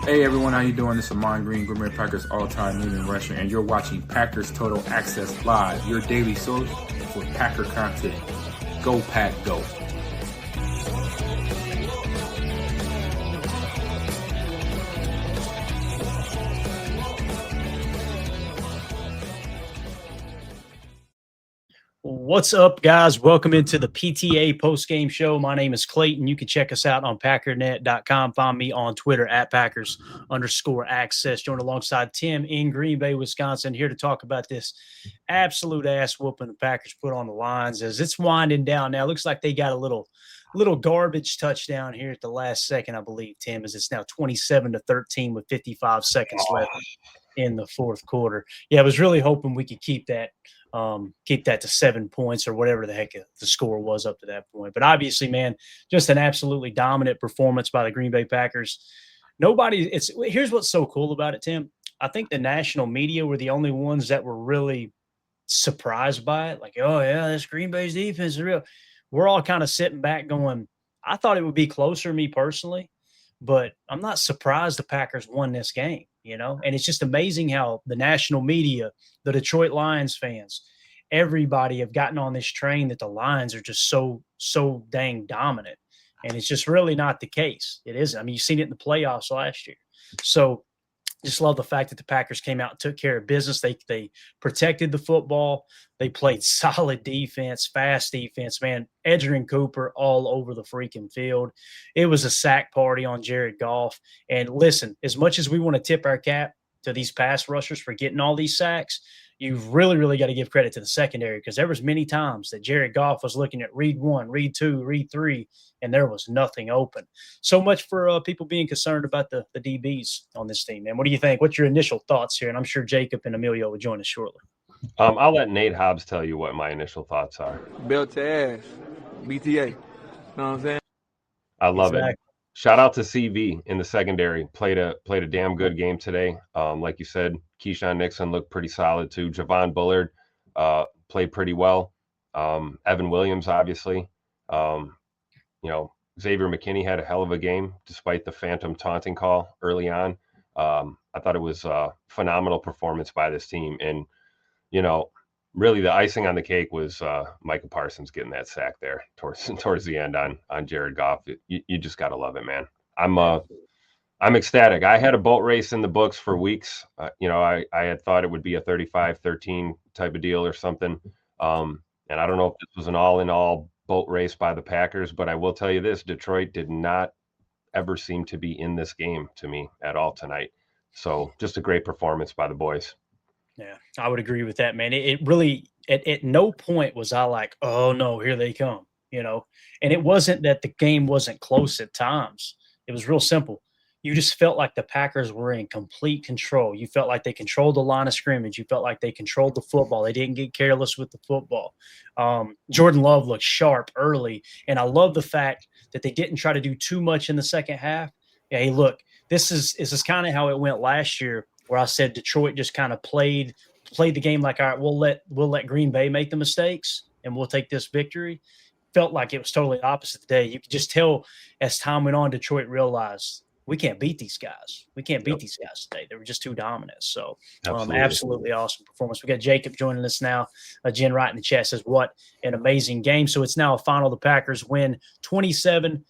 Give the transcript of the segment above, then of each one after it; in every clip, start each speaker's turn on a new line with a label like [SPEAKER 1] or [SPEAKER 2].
[SPEAKER 1] Hey everyone, how you doing? This is Amon Green, Green Bay Packers all-time leading rusher, and you're watching Packers Total Access Live, your daily source for Packer content. Go Pack, go!
[SPEAKER 2] What's up, guys? Welcome into the PTA postgame show. My name is Clayton. You can check us out on packernet.com. Find me on Twitter at Packers_access. Joined alongside Tim in Green Bay, Wisconsin, here to talk about this absolute ass whooping the Packers put on the Lions as it's winding down now. Looks like they got a little garbage touchdown here at the last second, I believe, Tim, as it's now 27-13 with 55 seconds left in the fourth quarter. Yeah, I was really hoping we could keep that to 7 points or whatever the heck the score was up to that point. But obviously, man, just an absolutely dominant performance by the Green Bay Packers. Here's what's so cool about it, Tim. I think the national media were the only ones that were really surprised by it. Like, oh yeah, this Green Bay's defense is real. We're all kind of sitting back going, I thought it would be closer, me personally, but I'm not surprised the Packers won this game, and it's just amazing how the national media, the Detroit Lions fans, everybody have gotten on this train that the Lions are just so dang dominant. And it's just really not the case. It isn't. I mean, you've seen it in the playoffs last year. So just love the fact that the Packers came out and took care of business. They protected the football. They played solid defense, fast defense, man. Edger and Cooper all over the freaking field. It was a sack party on Jared Goff. And listen, as much as we want to tip our cap to these pass rushers for getting all these sacks, you've really, really got to give credit to the secondary, because there was many times that Jared Goff was looking at read 1, read 2, read 3, and there was nothing open. So much for people being concerned about the DBs on this team, man. What do you think? What's your initial thoughts here? And I'm sure Jacob and Emilio will join us shortly.
[SPEAKER 3] I'll let Nate Hobbs tell you what my initial thoughts are.
[SPEAKER 4] Belt to ass. BTA. Know what I'm saying?
[SPEAKER 3] I love it. Shout out to CV in the secondary. Played a damn good game today. Like you said, Keyshawn Nixon looked pretty solid too. Javon Bullard played pretty well. Evan Williams, obviously. Xavier McKinney had a hell of a game despite the phantom taunting call early on. I thought it was a phenomenal performance by this team. And, really the icing on the cake was Micah Parsons getting that sack there towards the end on Jared Goff. You just got to love it, man. I'm ecstatic. I had a boat race in the books for weeks. I had thought it would be a 35-13 type of deal or something. And I don't know if this was an all-in-all boat race by the Packers, but I will tell you this, Detroit did not ever seem to be in this game to me at all tonight. So just a great performance by the boys.
[SPEAKER 2] Yeah, I would agree with that, man. It really, at no point was I like, oh no, here they come, and it wasn't that the game wasn't close at times. It was real simple. You just felt like the Packers were in complete control. You felt like they controlled the line of scrimmage. You felt like they controlled the football. They didn't get careless with the football. Jordan Love looked sharp early, and I love the fact that they didn't try to do too much in the second half. Yeah, hey, look, this is kind of how it went last year, where I said Detroit just kind of played the game like, all right, we'll let Green Bay make the mistakes and we'll take this victory. Felt like it was totally the opposite today. You could just tell as time went on, Detroit realized we can't beat these guys. We can't beat these guys today. They were just too dominant. So absolutely awesome performance. We got Jacob joining us now. Jen Wright in the chat says, what an amazing game. So it's now a final. The Packers win 27-13.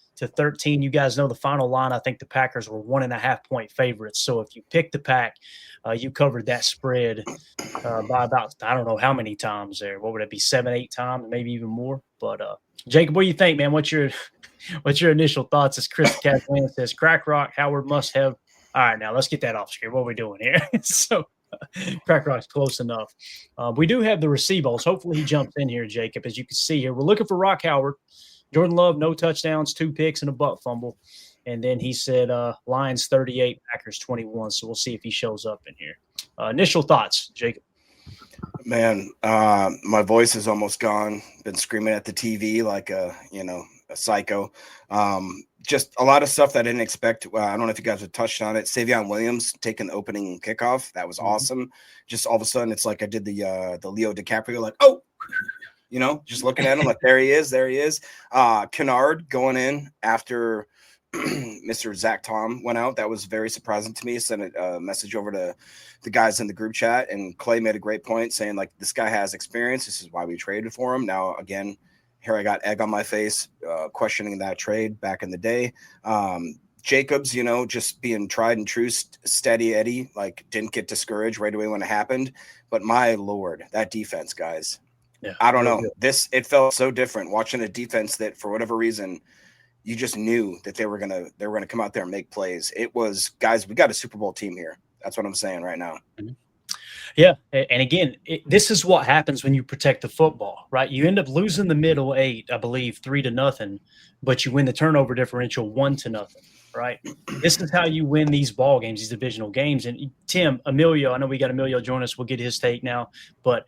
[SPEAKER 2] You guys know the final line. I think the Packers were 1.5 point favorites. So if you pick the Pack, you covered that spread by about, I don't know how many times there. What would it be? 7-8 times, maybe even more. But Jacob, what do you think, man? What's your initial thoughts? As Chris Catalina says, Crack Rock, Howard must have. All right, now let's get that off screen. What are we doing here? So Crack Rock's close enough. We do have the receivables. Hopefully he jumps in here, Jacob. As you can see here, we're looking for Rock Howard. Jordan Love, no touchdowns, 2 picks, and a butt fumble. And then he said Lions 38, Packers 21. So we'll see if he shows up in here. Initial thoughts, Jacob.
[SPEAKER 5] Man, my voice is almost gone. Been screaming at the TV like a psycho. Just a lot of stuff that I didn't expect. I don't know if you guys have touched on it. Savion Williams taking the opening kickoff. That was awesome. Just all of a sudden, it's like I did the Leo DiCaprio, like, oh, just looking at him like, there he is. Kennard going in after Mr. Zach Tom went out. That was very surprising to me. Sent a message over to the guys in the group chat, and Clay made a great point saying, like, this guy has experience. This is why we traded for him. Now, again, here I got egg on my face, questioning that trade back in the day. Jacobs, just being tried and true, steady Eddie, like, didn't get discouraged right away when it happened. But my Lord, that defense, guys. Yeah, I don't know. It felt so different watching a defense that, for whatever reason, you just knew that they were gonna come out there and make plays. It was, guys, we got a Super Bowl team here. That's what I'm saying right now.
[SPEAKER 2] Yeah, and again, this is what happens when you protect the football, right? You end up losing the middle 8, I believe, 3-0, but you win the turnover differential 1-0, right? This is how you win these ball games, these divisional games. And Tim, Emilio, I know we got Emilio join us. We'll get his take now, but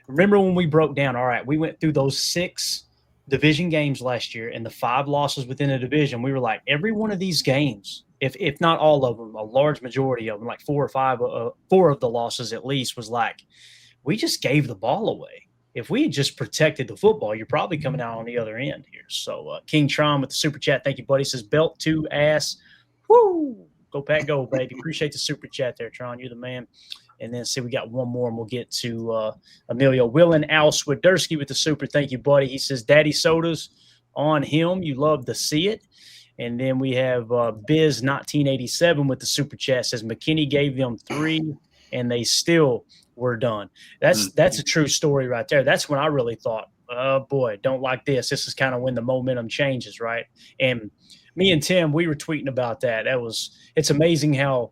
[SPEAKER 2] remember when we broke down? All right, we went through those 6 division games last year and the 5 losses within the division. We were like, every one of these games, if not all of them, a large majority of them, like 4 or 5, 4 of the losses at least, was like, we just gave the ball away. If we had just protected the football, you're probably coming out on the other end here. So King Tron with the super chat. Thank you, buddy. Says belt to ass. Woo! Go Pack, go, baby. Appreciate the super chat there, Tron. You're the man. And then see, we got one more, and we'll get to Emilio Willen Al Swiderski with the super. Thank you, buddy. He says, Daddy Sodas on him. You love to see it. And then we have Biz 1987 with the super chat. Says McKinney gave them 3, and they still were done. That's a true story right there. That's when I really thought, oh, boy, don't like this. This is kind of when the momentum changes, right? And me and Tim, we were tweeting about that. It's amazing how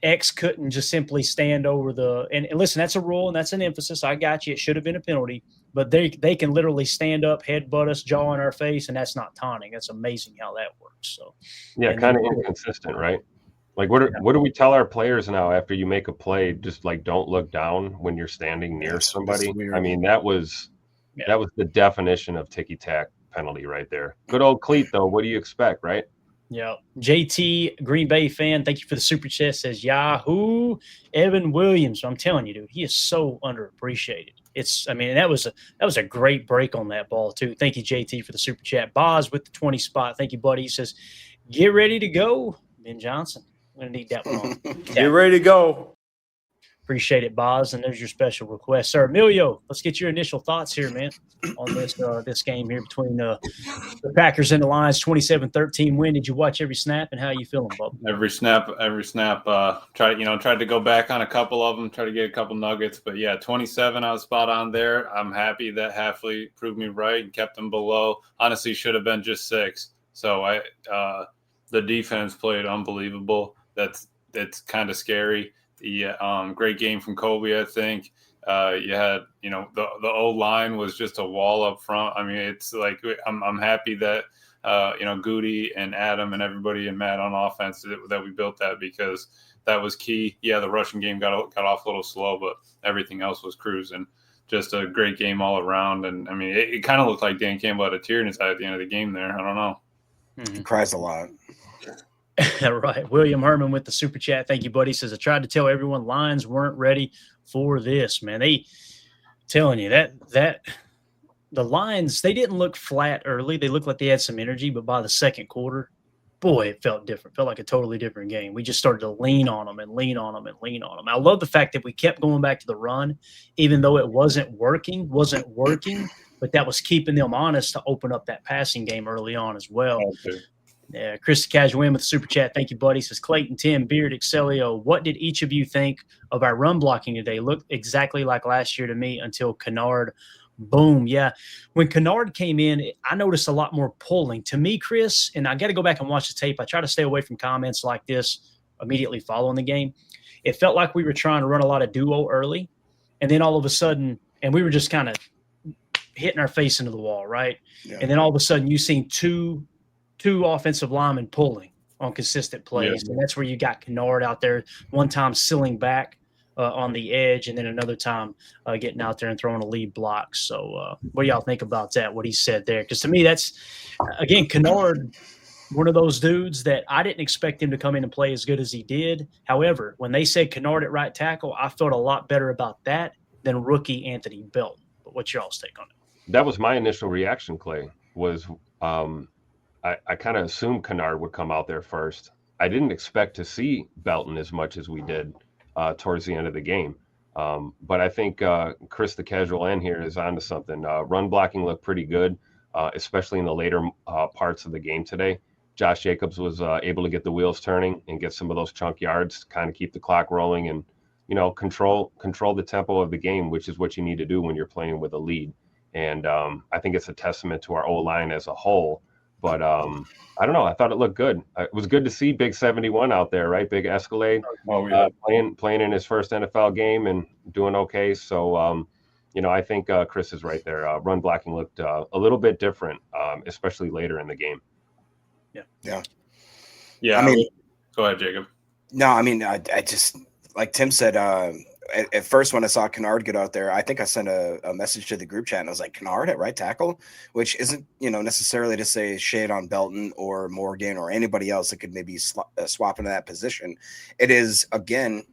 [SPEAKER 2] X couldn't just simply stand over and listen, that's a rule and that's an emphasis. I got you. It should have been a penalty, but they can literally stand up, headbutt us, jaw in our face, and that's not taunting. That's amazing how that works. So
[SPEAKER 3] yeah, kind of inconsistent, right? Like what do we tell our players now after you make a play? Just like don't look down when you're standing near somebody. I mean, that was the definition of ticky tack penalty right there. Good old cleat though. What do you expect, right?
[SPEAKER 2] Yeah. JT, Green Bay fan, thank you for the super chat, says Yahoo. Evan Williams. I'm telling you, dude, he is so underappreciated. That was a great break on that ball, too. Thank you, JT, for the super chat. Boz with the 20 spot. Thank you, buddy. He says, get ready to go. Ben Johnson. I'm going to need that one on.
[SPEAKER 1] Get ready to go.
[SPEAKER 2] Appreciate it, Boz. And there's your special request. Sir, Emilio, let's get your initial thoughts here, man, on this game here between the Packers and the Lions. 27-13 win. Did you watch every snap, and how are you feeling, Bob?
[SPEAKER 6] Every snap. Tried to go back on a couple of them, try to get a couple nuggets. But, yeah, 27, I was spot on there. I'm happy that Halfley proved me right and kept them below. Honestly, should have been just 6. So the defense played unbelievable. That's kind of scary. Great game from Kobe, I think. You had, the O-line was just a wall up front. I mean, it's like I'm happy that, Goody and Adam and everybody and Matt on offense that we built that, because that was key. Yeah, the rushing game got off a little slow, but everything else was cruising. Just a great game all around. And, I mean, it kind of looked like Dan Campbell had a tear in his eye at the end of the game there. I don't know.
[SPEAKER 5] He cries a lot.
[SPEAKER 2] Right. William Herman with the super chat. Thank you, buddy. Says, I tried to tell everyone Lions weren't ready for this, man. Telling you that the Lions, they didn't look flat early. They looked like they had some energy, but by the second quarter, boy, it felt different. Felt like a totally different game. We just started to lean on them. I love the fact that we kept going back to the run, even though it wasn't working, but that was keeping them honest to open up that passing game early on as well.
[SPEAKER 6] Okay.
[SPEAKER 2] Yeah, Chris Casuin with the super chat. Thank you, buddy. Says Clayton, Tim, Beard, Excelio. What did each of you think of our run blocking today? Looked exactly like last year to me until Kennard. Boom. Yeah. When Kennard came in, I noticed a lot more pulling. To me, Chris, and I got to go back and watch the tape. I try to stay away from comments like this immediately following the game. It felt like we were trying to run a lot of duo early, and then all of a sudden, and we were just kind of hitting our face into the wall, right? Yeah. And then all of a sudden you seen two offensive linemen pulling on consistent plays. Yeah. And that's where you got Kennard out there one time sealing back on the edge, and then another time getting out there and throwing a lead block. So what do y'all think about that, what he said there? Because to me, that's, again, Kennard, one of those dudes that I didn't expect him to come in and play as good as he did. However, when they said Kennard at right tackle, I felt a lot better about that than rookie Anthony Belton. But what's y'all's take on it?
[SPEAKER 3] That was my initial reaction, Clay, was I kind of assumed Kennard would come out there first. I didn't expect to see Belton as much as we did towards the end of the game. But I think Chris, the casual end here, is onto something. Run blocking looked pretty good, especially in the later parts of the game today. Josh Jacobs was able to get the wheels turning and get some of those chunk yards, kind of keep the clock rolling and, control the tempo of the game, which is what you need to do when you're playing with a lead. And I think it's a testament to our O-line as a whole. But I don't know. I thought it looked good. It was good to see Big 71 out there, right? Big Escalade playing in his first NFL game and doing okay. So, I think Chris is right there. Run blocking looked a little bit different, especially later in the game.
[SPEAKER 6] Yeah.
[SPEAKER 5] I mean,
[SPEAKER 6] go ahead, Jacob.
[SPEAKER 5] No, I mean, I just, like Tim said, at first when I saw Kennard get out there, I think I sent a message to the group chat and I was like, Kennard at right tackle, which isn't, necessarily to say shade on Belton or Morgan or anybody else that could maybe swap into that position. It is, again,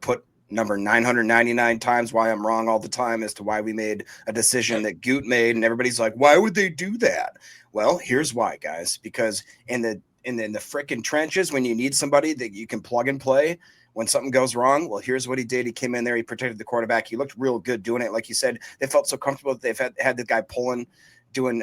[SPEAKER 5] put number 999 times why I'm wrong all the time as to why we made a decision that Goot made. And everybody's like, why would they do that? Well, here's why, guys, because in the frickin' trenches, when you need somebody that you can plug and play when something goes wrong, well, here's what he did. He came in there, he protected the quarterback. He looked real good doing it. Like you said, they felt so comfortable that they've had the guy doing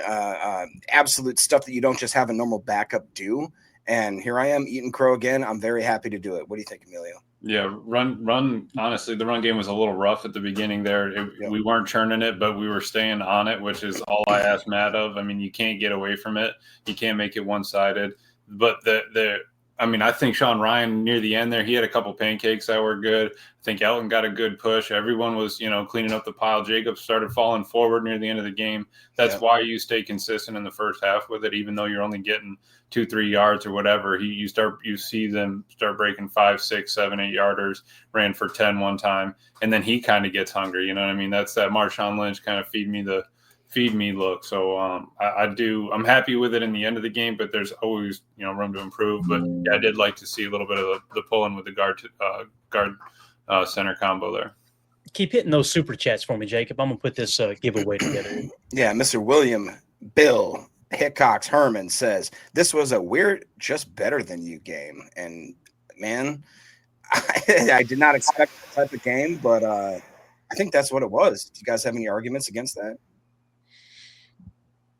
[SPEAKER 5] absolute stuff that you don't just have a normal backup do. And here I am eating crow again. I'm very happy to do it. What do you think, Emilio?
[SPEAKER 6] Yeah, run. Honestly, the run game was a little rough at the beginning there. We weren't churning it, but we were staying on it, which is all I asked Matt of. I mean, you can't get away from it. You can't make it one-sided. But I think Sean Ryan near the end there, he had a couple pancakes that were good. I think Elton got a good push. Everyone was, cleaning up the pile. Jacob started falling forward near the end of the game. That's why you stay consistent in the first half with it, even though you're only getting 2-3 yards or whatever. You see them start breaking 5, 6, 7, 8 yarders. Ran for 10 one time, and then he kind of gets hungry. You know what I mean? That's that Marshawn Lynch kind of feed me look. So I'm happy with it in the end of the game, but there's always room to improve. But yeah, I did like to see a little bit of the pulling with the guard center combo there.
[SPEAKER 2] Keep hitting those super chats for me, Jacob. I'm gonna put this giveaway together.
[SPEAKER 5] Yeah, Mr. William Bill Hickox Herman says this was a weird, just better than you game. And man, I did not expect that type of game, but I think that's what it was. Do you guys have any arguments against that?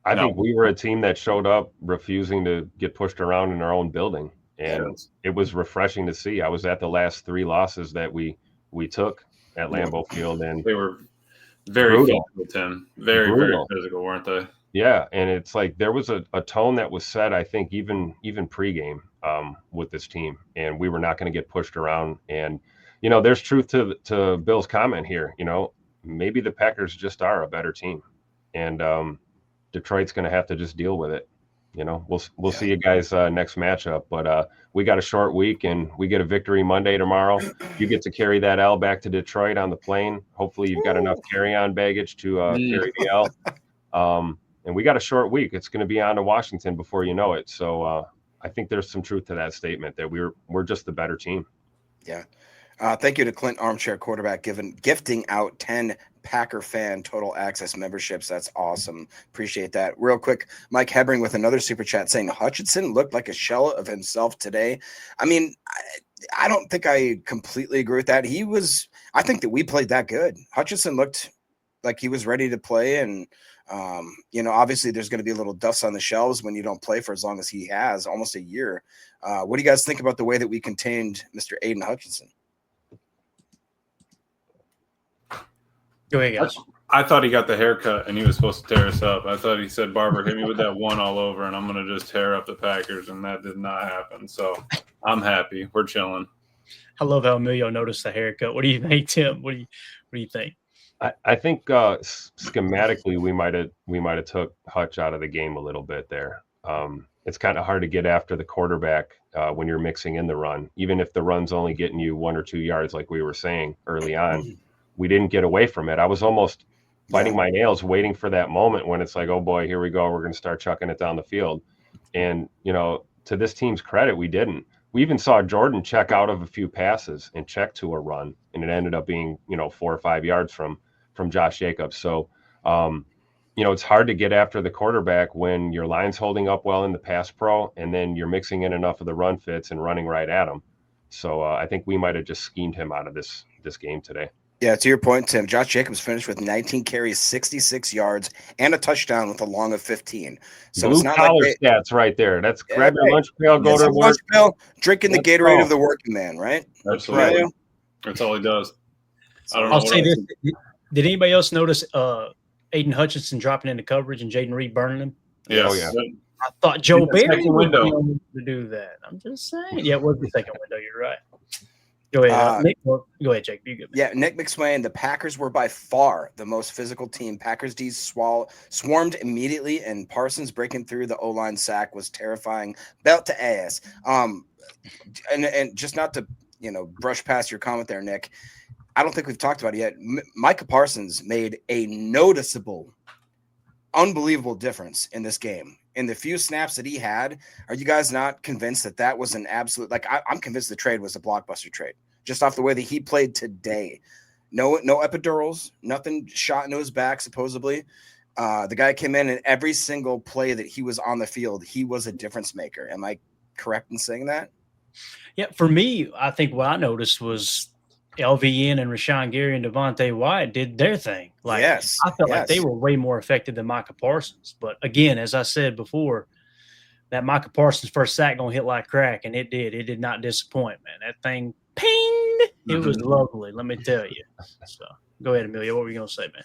[SPEAKER 3] I think we were a team that showed up refusing to get pushed around in our own building. And it was refreshing to see. I was at the last 3 losses that we took at Lambeau Field, and
[SPEAKER 6] they were very physical, Tim. Very physical, weren't they?
[SPEAKER 3] Yeah, and it's like there was a tone that was set, I think, even pregame with this team, and we were not going to get pushed around. And there's truth to Bill's comment here. Maybe the Packers just are a better team, and Detroit's going to have to just deal with it. We'll see you guys next matchup, but we got a short week and we get a victory Monday tomorrow. You get to carry that L back to Detroit on the plane. Hopefully you've got enough carry-on baggage to carry the L. And we got a short week. It's going to be on to Washington before you know it. So I think there's some truth to that statement that we're just the better team.
[SPEAKER 5] Yeah. Thank you to Clint Armchair Quarterback gifting out 10 Packer fan total access memberships. That's awesome. Appreciate that. Real quick, Mike Hebring with another super chat saying Hutchinson looked like a shell of himself today. I mean, I don't think I completely agree with that. I think that we played that good. Hutchinson looked like he was ready to play. And, obviously there's going to be a little dust on the shelves when you don't play for as long as he has, almost a year. What do you guys think about the way that we contained Mr. Aiden Hutchinson?
[SPEAKER 2] Go ahead, guys.
[SPEAKER 6] I thought he got the haircut and he was supposed to tear us up. I thought he said, Barber, hit me with that one all over and I'm going to just tear up the Packers. And that did not happen. So I'm happy. We're chilling.
[SPEAKER 2] I love how Emilio noticed the haircut. What do you think, Tim? What do you think?
[SPEAKER 3] I think schematically we might have took Hutch out of the game a little bit there. It's kind of hard to get after the quarterback when you're mixing in the run, even if the run's only getting you 1 or 2 yards, like we were saying early on. We didn't get away from it. I was almost biting my nails waiting for that moment when it's like, oh boy, here we go. We're going to start chucking it down the field. And, to this team's credit, we didn't. We even saw Jordan check out of a few passes and check to a run. And it ended up being, 4 or 5 yards from Josh Jacobs. So it's hard to get after the quarterback when your line's holding up well in the pass pro, and then you're mixing in enough of the run fits and running right at him. So I think we might have just schemed him out of this game today.
[SPEAKER 5] Yeah, to your point, Tim, Josh Jacobs finished with 19 carries, 66 yards, and a touchdown with a long of 15. So
[SPEAKER 3] Blue
[SPEAKER 5] it's not
[SPEAKER 3] collar
[SPEAKER 5] like
[SPEAKER 3] stats right there. That's grab your
[SPEAKER 5] right.
[SPEAKER 3] lunch pail, go to
[SPEAKER 5] lunch
[SPEAKER 3] work.
[SPEAKER 5] pail, drinking the
[SPEAKER 3] Let's
[SPEAKER 5] Gatorade
[SPEAKER 3] go.
[SPEAKER 5] of the working man, right?
[SPEAKER 6] Absolutely.
[SPEAKER 5] Right.
[SPEAKER 6] That's all he does. I don't know
[SPEAKER 2] I'll
[SPEAKER 6] what
[SPEAKER 2] say
[SPEAKER 6] else.
[SPEAKER 2] this. Did anybody else notice Aiden Hutchinson dropping into coverage and Jaden Reed burning him?
[SPEAKER 6] Yes.
[SPEAKER 3] Oh, yeah.
[SPEAKER 2] I thought Joe
[SPEAKER 6] the
[SPEAKER 2] Barry
[SPEAKER 6] second
[SPEAKER 2] would
[SPEAKER 6] window.
[SPEAKER 2] be able to do that. I'm just saying. Yeah, it was the second window. You're right. Go ahead, Nick. Go ahead, Jake. You go.
[SPEAKER 5] Yeah, Nick McSwain, the Packers were by far the most physical team. Packers D's swarmed immediately, and Parsons breaking through the O-line sack was terrifying. Belt to ass. And just not to, brush past your comment there, Nick, I don't think we've talked about it yet. Micah Parsons made a noticeable, unbelievable difference in this game. In the few snaps that he had, are you guys not convinced that was an absolute, I'm convinced the trade was a blockbuster trade just off the way that he played today. No epidurals, nothing shot into his back, supposedly. The guy came in and every single play that he was on the field, he was a difference maker. Am I correct in saying that?
[SPEAKER 2] Yeah, for me, I think what I noticed was LVN and Rashawn Gary and Devontae Wyatt did their thing.
[SPEAKER 5] Yes,
[SPEAKER 2] I felt like they were way more effective than Micah Parsons. But again, as I said before, that Micah Parsons first sack gonna hit like crack, and it did. It did not disappoint, man. That thing pinged. It was lovely, let me tell you. So go ahead, Amelia. What were you gonna say, man?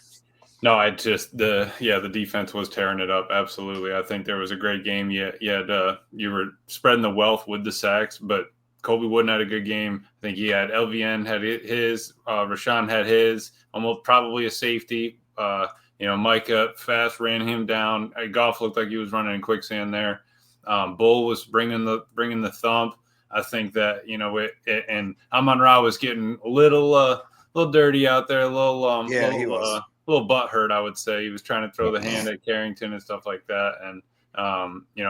[SPEAKER 6] No, the defense was tearing it up. Absolutely. I think there was a great game. You were spreading the wealth with the sacks, but Colby Wooden had a good game. I think he had LVN had his, Rashawn had his, almost probably a safety. Micah fast ran him down. Goff looked like he was running in quicksand there. Bull was bringing the thump. I think that and Amon-Ra was getting a little dirty out there, he was. A little butt hurt, I would say. He was trying to throw the hand at Carrington and stuff like that. And,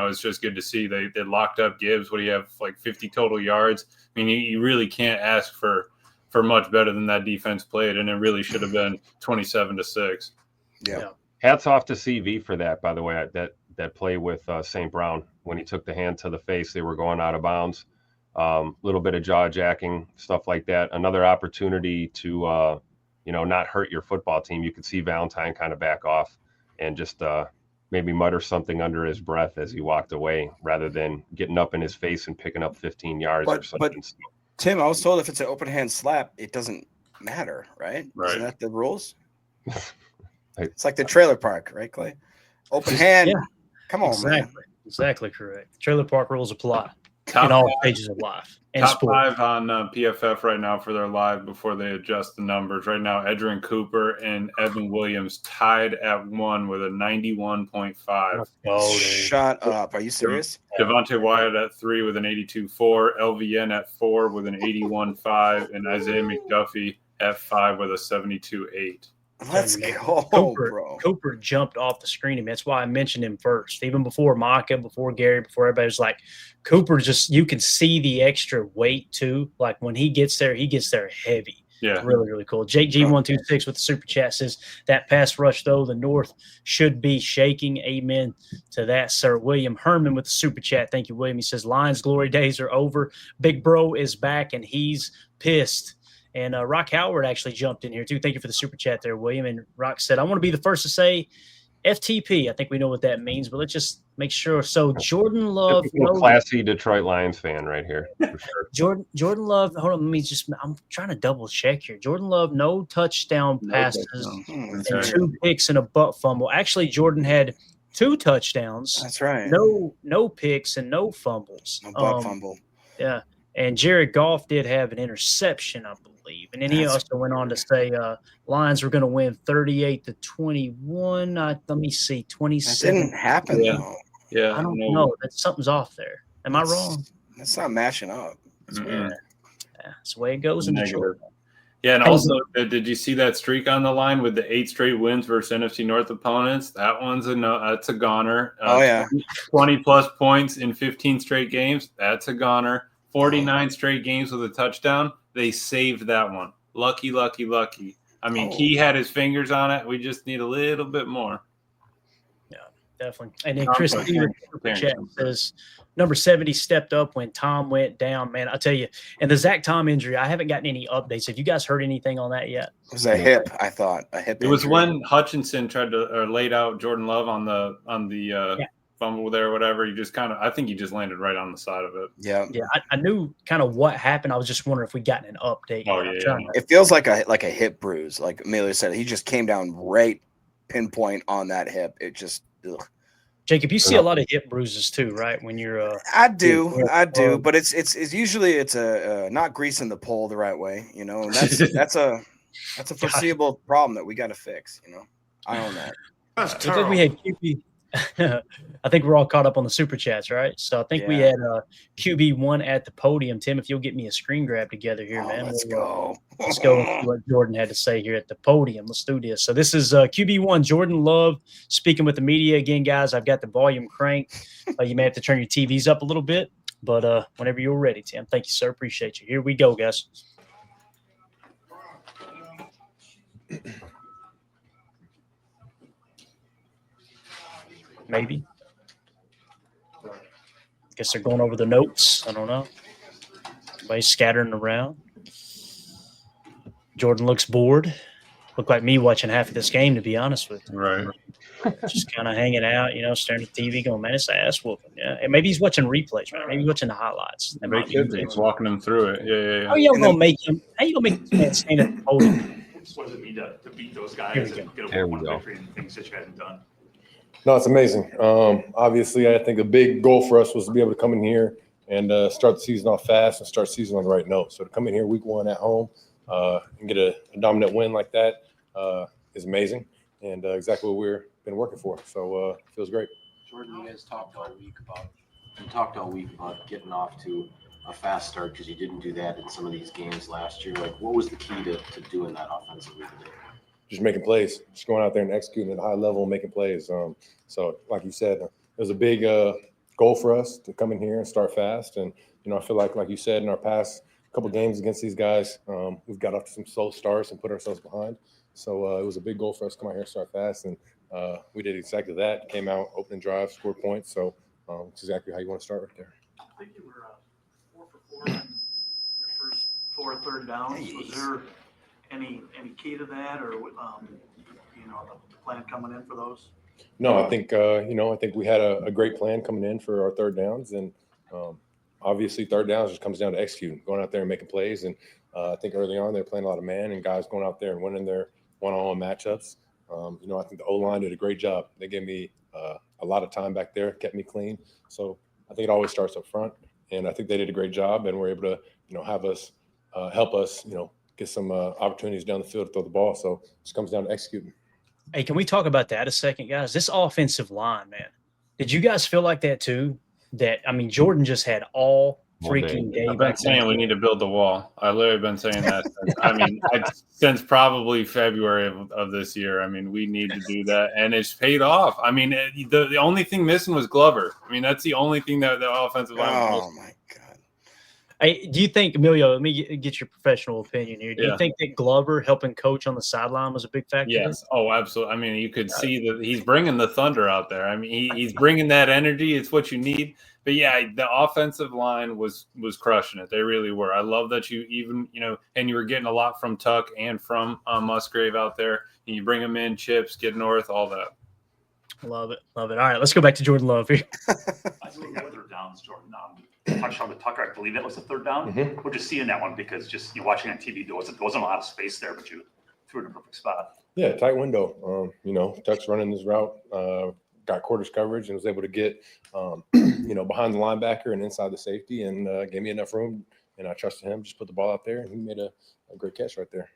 [SPEAKER 6] it's just good to see they locked up Gibbs. What do you have, like 50 total yards? I mean, you really can't ask for much better than that defense played, and it really should have been 27-6.
[SPEAKER 5] Yeah.
[SPEAKER 3] Hats off to CV for that, by the way, that play with St. Brown. When he took the hand to the face, they were going out of bounds. Little bit of jaw jacking, stuff like that. Another opportunity to not hurt your football team. You could see Valentine kind of back off and just maybe mutter something under his breath as he walked away rather than getting up in his face and picking up 15 yards or something.
[SPEAKER 5] But Tim, I was told if it's an open hand slap, it doesn't matter, right? Isn't that the rules? It's like the trailer park, right, Clay? Open hand.
[SPEAKER 2] Yeah.
[SPEAKER 5] Come on, man.
[SPEAKER 2] Exactly correct. Trailer park rules apply
[SPEAKER 6] Top
[SPEAKER 2] in all
[SPEAKER 6] five.
[SPEAKER 2] stages of life. And
[SPEAKER 6] Top
[SPEAKER 2] sport.
[SPEAKER 6] 5 on PFF right now for their live before they adjust the numbers. Right now, Edgerrin Cooper and Evan Williams tied at 1 with a 91.5.
[SPEAKER 5] Shut up. Are you serious?
[SPEAKER 6] Devontae Wyatt at 3 with an 82.4. LVN at 4 with an 81.5. And Isaiah McDuffie at 5 with a 72.8.
[SPEAKER 5] Let's go, bro.
[SPEAKER 2] Cooper jumped off the screen. And that's why I mentioned him first. Even before Micah, before Gary, before everybody was like, Cooper you can see the extra weight too. Like when he gets there heavy.
[SPEAKER 6] Yeah.
[SPEAKER 2] Really, really cool. Jake G126 with the super chat says that pass rush, though, the North should be shaking. Amen to that, sir. William Herman with the super chat. Thank you, William. He says Lions glory days are over. Big Bro is back and he's pissed. And Rock Howard actually jumped in here, too. Thank you for the super chat there, William. And Rock said, I want to be the first to say FTP. I think we know what that means, but let's just make sure. So Jordan Love.
[SPEAKER 3] Classy Detroit Lions fan right here, for sure.
[SPEAKER 2] Jordan Love. Hold on. I'm trying to double check here. Jordan Love, no touchdown passes and 2 picks and a butt fumble. Actually, Jordan had 2 touchdowns.
[SPEAKER 5] That's right.
[SPEAKER 2] No picks and no fumbles.
[SPEAKER 5] No butt fumble.
[SPEAKER 2] Yeah. And Jared Goff did have an interception, I believe. And then he also went on to say Lions were going to win 38-21. Let me see, 27.
[SPEAKER 5] That didn't happen, though.
[SPEAKER 6] Yeah.
[SPEAKER 2] I don't know. Something's off there. Am I wrong?
[SPEAKER 5] That's not matching up. It's weird.
[SPEAKER 2] Yeah, that's the way it goes in Detroit.
[SPEAKER 6] Yeah, and also, did you see that streak on the line with the 8 straight wins versus NFC North opponents? That one's that's a goner. 20-plus points in 15 straight games. That's a goner. 49 straight games with a touchdown. They saved that one. Lucky. I mean, Key had his fingers on it. We just need a little bit more.
[SPEAKER 2] Definitely. And then Chris Stevens super chat says number 70 stepped up when Tom went down. Man, I tell you, and the Zach Tom injury, I haven't gotten any updates. Have you guys heard anything on that yet?
[SPEAKER 5] It was a hip, I thought. A hip.
[SPEAKER 6] It was when Hutchinson tried to laid out Jordan Love on the fumble there or whatever. I think he just landed right on the side of it.
[SPEAKER 5] Yeah.
[SPEAKER 2] Yeah. I knew kind of what happened. I was just wondering if we gotten an update.
[SPEAKER 6] Oh, yeah.
[SPEAKER 5] It feels like a hip bruise. Like Amelia said, he just came down right pinpoint on that hip. It just ugh.
[SPEAKER 2] Jacob, you see a lot of hip bruises too, right? When you're
[SPEAKER 5] I do, but it's usually not greasing the pole the right way, you know. And that's a foreseeable problem that we got to fix, you know. I own that.
[SPEAKER 2] I think we had QB. I think we're all caught up on the super chats, right? So I think we had QB1 at the podium. Tim, if you'll get me a screen grab together here, man.
[SPEAKER 5] Let's go.
[SPEAKER 2] Let's go and see what Jordan had to say here at the podium. Let's do this. So this is QB1, Jordan Love, speaking with the media. Again, guys, I've got the volume cranked. You may have to turn your TVs up a little bit, but whenever you're ready, Tim. Thank you, sir. Appreciate you. Here we go, guys. Maybe. Guess they're going over the notes. I don't know. Everybody's scattering around. Jordan looks bored. Looked like me watching half of this game, to be honest with you.
[SPEAKER 6] Right.
[SPEAKER 2] Just kind of hanging out, you know, staring at the TV, going, man, it's ass whooping. Yeah. And maybe he's watching replays, right? Maybe he's watching the highlights.
[SPEAKER 6] He's walking him through it. Yeah.
[SPEAKER 2] How you gonna make him? How you gonna make this man stand at the podium?
[SPEAKER 7] What does it mean to beat those guys and get a one victory and things that you hadn't done?
[SPEAKER 8] No, it's amazing. Obviously, I think a big goal for us was to be able to come in here and start the season off fast and start the season on the right note. So to come in here week one at home and get a dominant win like that is amazing and exactly what we've been working for. So it feels great.
[SPEAKER 9] Jordan, you guys talked all week about getting off to a fast start because you didn't do that in some of these games last year. Like, what was the key to doing that offensively today?
[SPEAKER 8] Just making plays, just going out there and executing at a high level and making plays. So like you said, it was a big goal for us to come in here and start fast. And, you know, I feel like you said, in our past couple games against these guys, we've got off to some slow starts and put ourselves behind. So it was a big goal for us to come out here and start fast. And we did exactly that. Came out, opening drive, scored points. So it's exactly how you want to start right there.
[SPEAKER 7] I think you were 4 for 4 on your first 4 third downs. Was there any key to that, or the plan coming in for those?
[SPEAKER 8] No, I think I think we had a great plan coming in for our third downs, and obviously third downs just comes down to executing, going out there and making plays. And I think early on they were playing a lot of man, and guys going out there and winning their one-on-one matchups. I think the O-line did a great job. They gave me a lot of time back there, kept me clean. So I think it always starts up front, and I think they did a great job, and we're able to have us help us get some opportunities down the field to throw the ball. So it just comes down to executing.
[SPEAKER 2] Hey, can we talk about that a second, guys? This offensive line, man. Did you guys feel like that too? Jordan just had all freaking day.
[SPEAKER 6] I've been saying we need to build the wall. I've literally been saying that since probably February of this year. We need to do that, and it's paid off. The only thing missing was Glover. That's the only thing that the offensive line was missing.
[SPEAKER 5] Oh my God.
[SPEAKER 2] Hey, do you think, Emilio, let me get your professional opinion here. Do you think that Glover helping coach on the sideline was a big factor?
[SPEAKER 6] Yes. Oh, absolutely. You could see that he's bringing the thunder out there. He's bringing that energy. It's what you need. But, the offensive line was crushing it. They really were. I love that you even, and you were getting a lot from Tuck and from Musgrave out there. And you bring them in, Chips, get north, all that.
[SPEAKER 2] Love it. All right, let's go back to Jordan Love here.
[SPEAKER 7] I think that third downs, Jordan. Touchdown to Tucker, I believe that was the third down.
[SPEAKER 8] Mm-hmm.
[SPEAKER 7] We're just seeing that one because you're watching on TV. There wasn't a lot of space there, but you threw it in a perfect spot.
[SPEAKER 8] Yeah, tight window. Tuck's running this route, got quarters coverage, and was able to get, behind the linebacker and inside the safety, and gave me enough room. And I trusted him, just put the ball out there, and he made a great catch right there.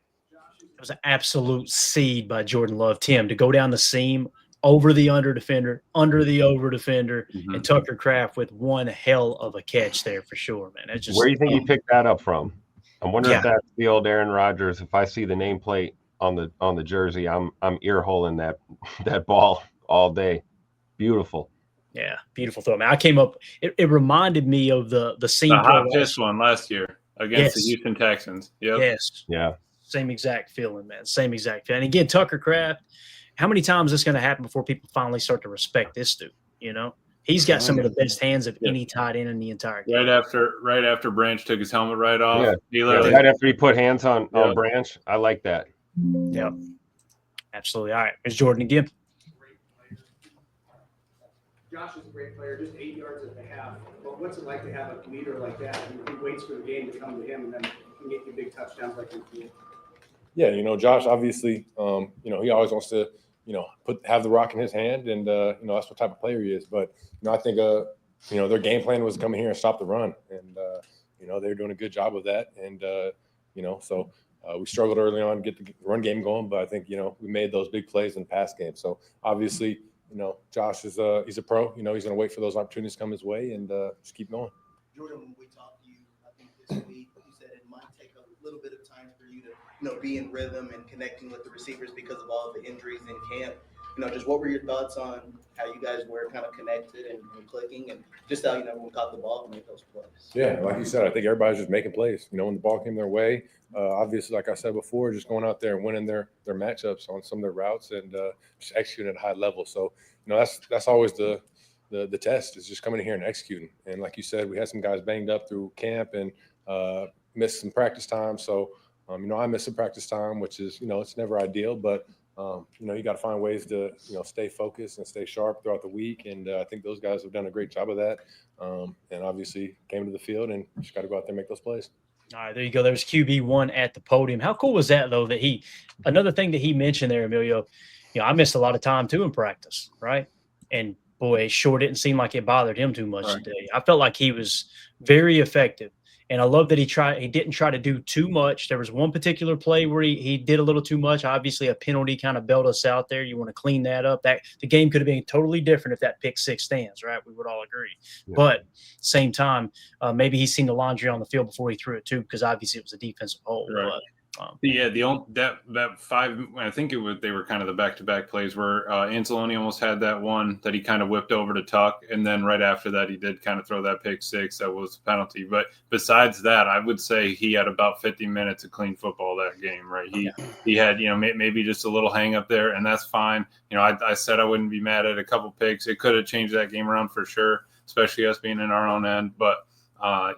[SPEAKER 2] It was an absolute seed by Jordan Love, Tim, to go down the seam, over the under defender, under the over defender, and Tucker Kraft with one hell of a catch there for sure, man.
[SPEAKER 3] Where do you think you picked that up from? I'm wondering if that's the old Aaron Rodgers. If I see the nameplate on the jersey, I'm ear holing that ball all day. Beautiful.
[SPEAKER 2] Yeah, beautiful throw. I came up. It reminded me of the scene.
[SPEAKER 6] The hot fish one last year against the Houston Texans. Yep.
[SPEAKER 2] Yes.
[SPEAKER 3] Yeah.
[SPEAKER 2] Same exact feeling, man. Same exact feeling. And again, Tucker Kraft, how many times is this going to happen before people finally start to respect this dude? You know, he's got some of the best hands of any tight end in the entire game.
[SPEAKER 6] Right after Branch took his helmet right off.
[SPEAKER 3] Yeah.
[SPEAKER 6] He literally,
[SPEAKER 3] Right after he put hands on Branch. I like that.
[SPEAKER 2] Yep. Absolutely. All right. Here's Jordan again.
[SPEAKER 10] Josh is a great player, just 8 yards at the half. But what's it like to have a leader like that? He waits for the game to come to him, and then he can get you big touchdowns like he did.
[SPEAKER 8] Yeah, Josh, obviously, he always wants to, have the rock in his hand, and that's what type of player he is. But I think, their game plan was to come in here and stop the run, and they're doing a good job of that. And so we struggled early on to get the run game going, but I think we made those big plays in the pass game. So obviously, Josh is he's a pro. He's going to wait for those opportunities to come his way and just keep going.
[SPEAKER 11] Jordan, when we talked to you, I think this week, you said it might take a little bit of time for you to, be in rhythm and connecting with the receivers because of all the injuries in camp. Just what were your thoughts on how you guys were kind of connected and clicking, and just how everyone caught the ball and made those plays?
[SPEAKER 8] Yeah, like you said, I think everybody's just making plays. When the ball came their way, obviously, like I said before, just going out there and winning their matchups on some of their routes and just executing at a high level. So, that's always the test, is just coming in here and executing. And like you said, we had some guys banged up through camp and missed some practice time. So, I missed some practice time, which is, it's never ideal, but you got to find ways to, stay focused and stay sharp throughout the week. And I think those guys have done a great job of that. And obviously came to the field and just got to go out there and make those plays.
[SPEAKER 2] All right, there you go. There's QB1 at the podium. How cool was that, though, that another thing that he mentioned there, Emilio, I missed a lot of time too in practice, right? And boy, it sure didn't seem like it bothered him too much today. I felt like he was very effective. And I love that he didn't try to do too much. There was one particular play where he did a little too much. Obviously, a penalty kind of bailed us out there. You want to clean that up. The game could have been totally different if that pick six stands, right? We would all agree. Yeah. But same time, maybe he's seen the laundry on the field before he threw it too, because obviously it was a defensive hole.
[SPEAKER 6] Right.
[SPEAKER 2] But,
[SPEAKER 6] that five, I think they were kind of the back-to-back plays where Anzalone almost had that one that he kind of whipped over to Tuck, and then right after that he did kind of throw that pick six that was a penalty. But besides that, I would say he had about 50 minutes of clean football that game, right? He had maybe just a little hang up there, and that's fine. I said I wouldn't be mad at a couple picks. It could have changed that game around for sure, especially us being in our own end. But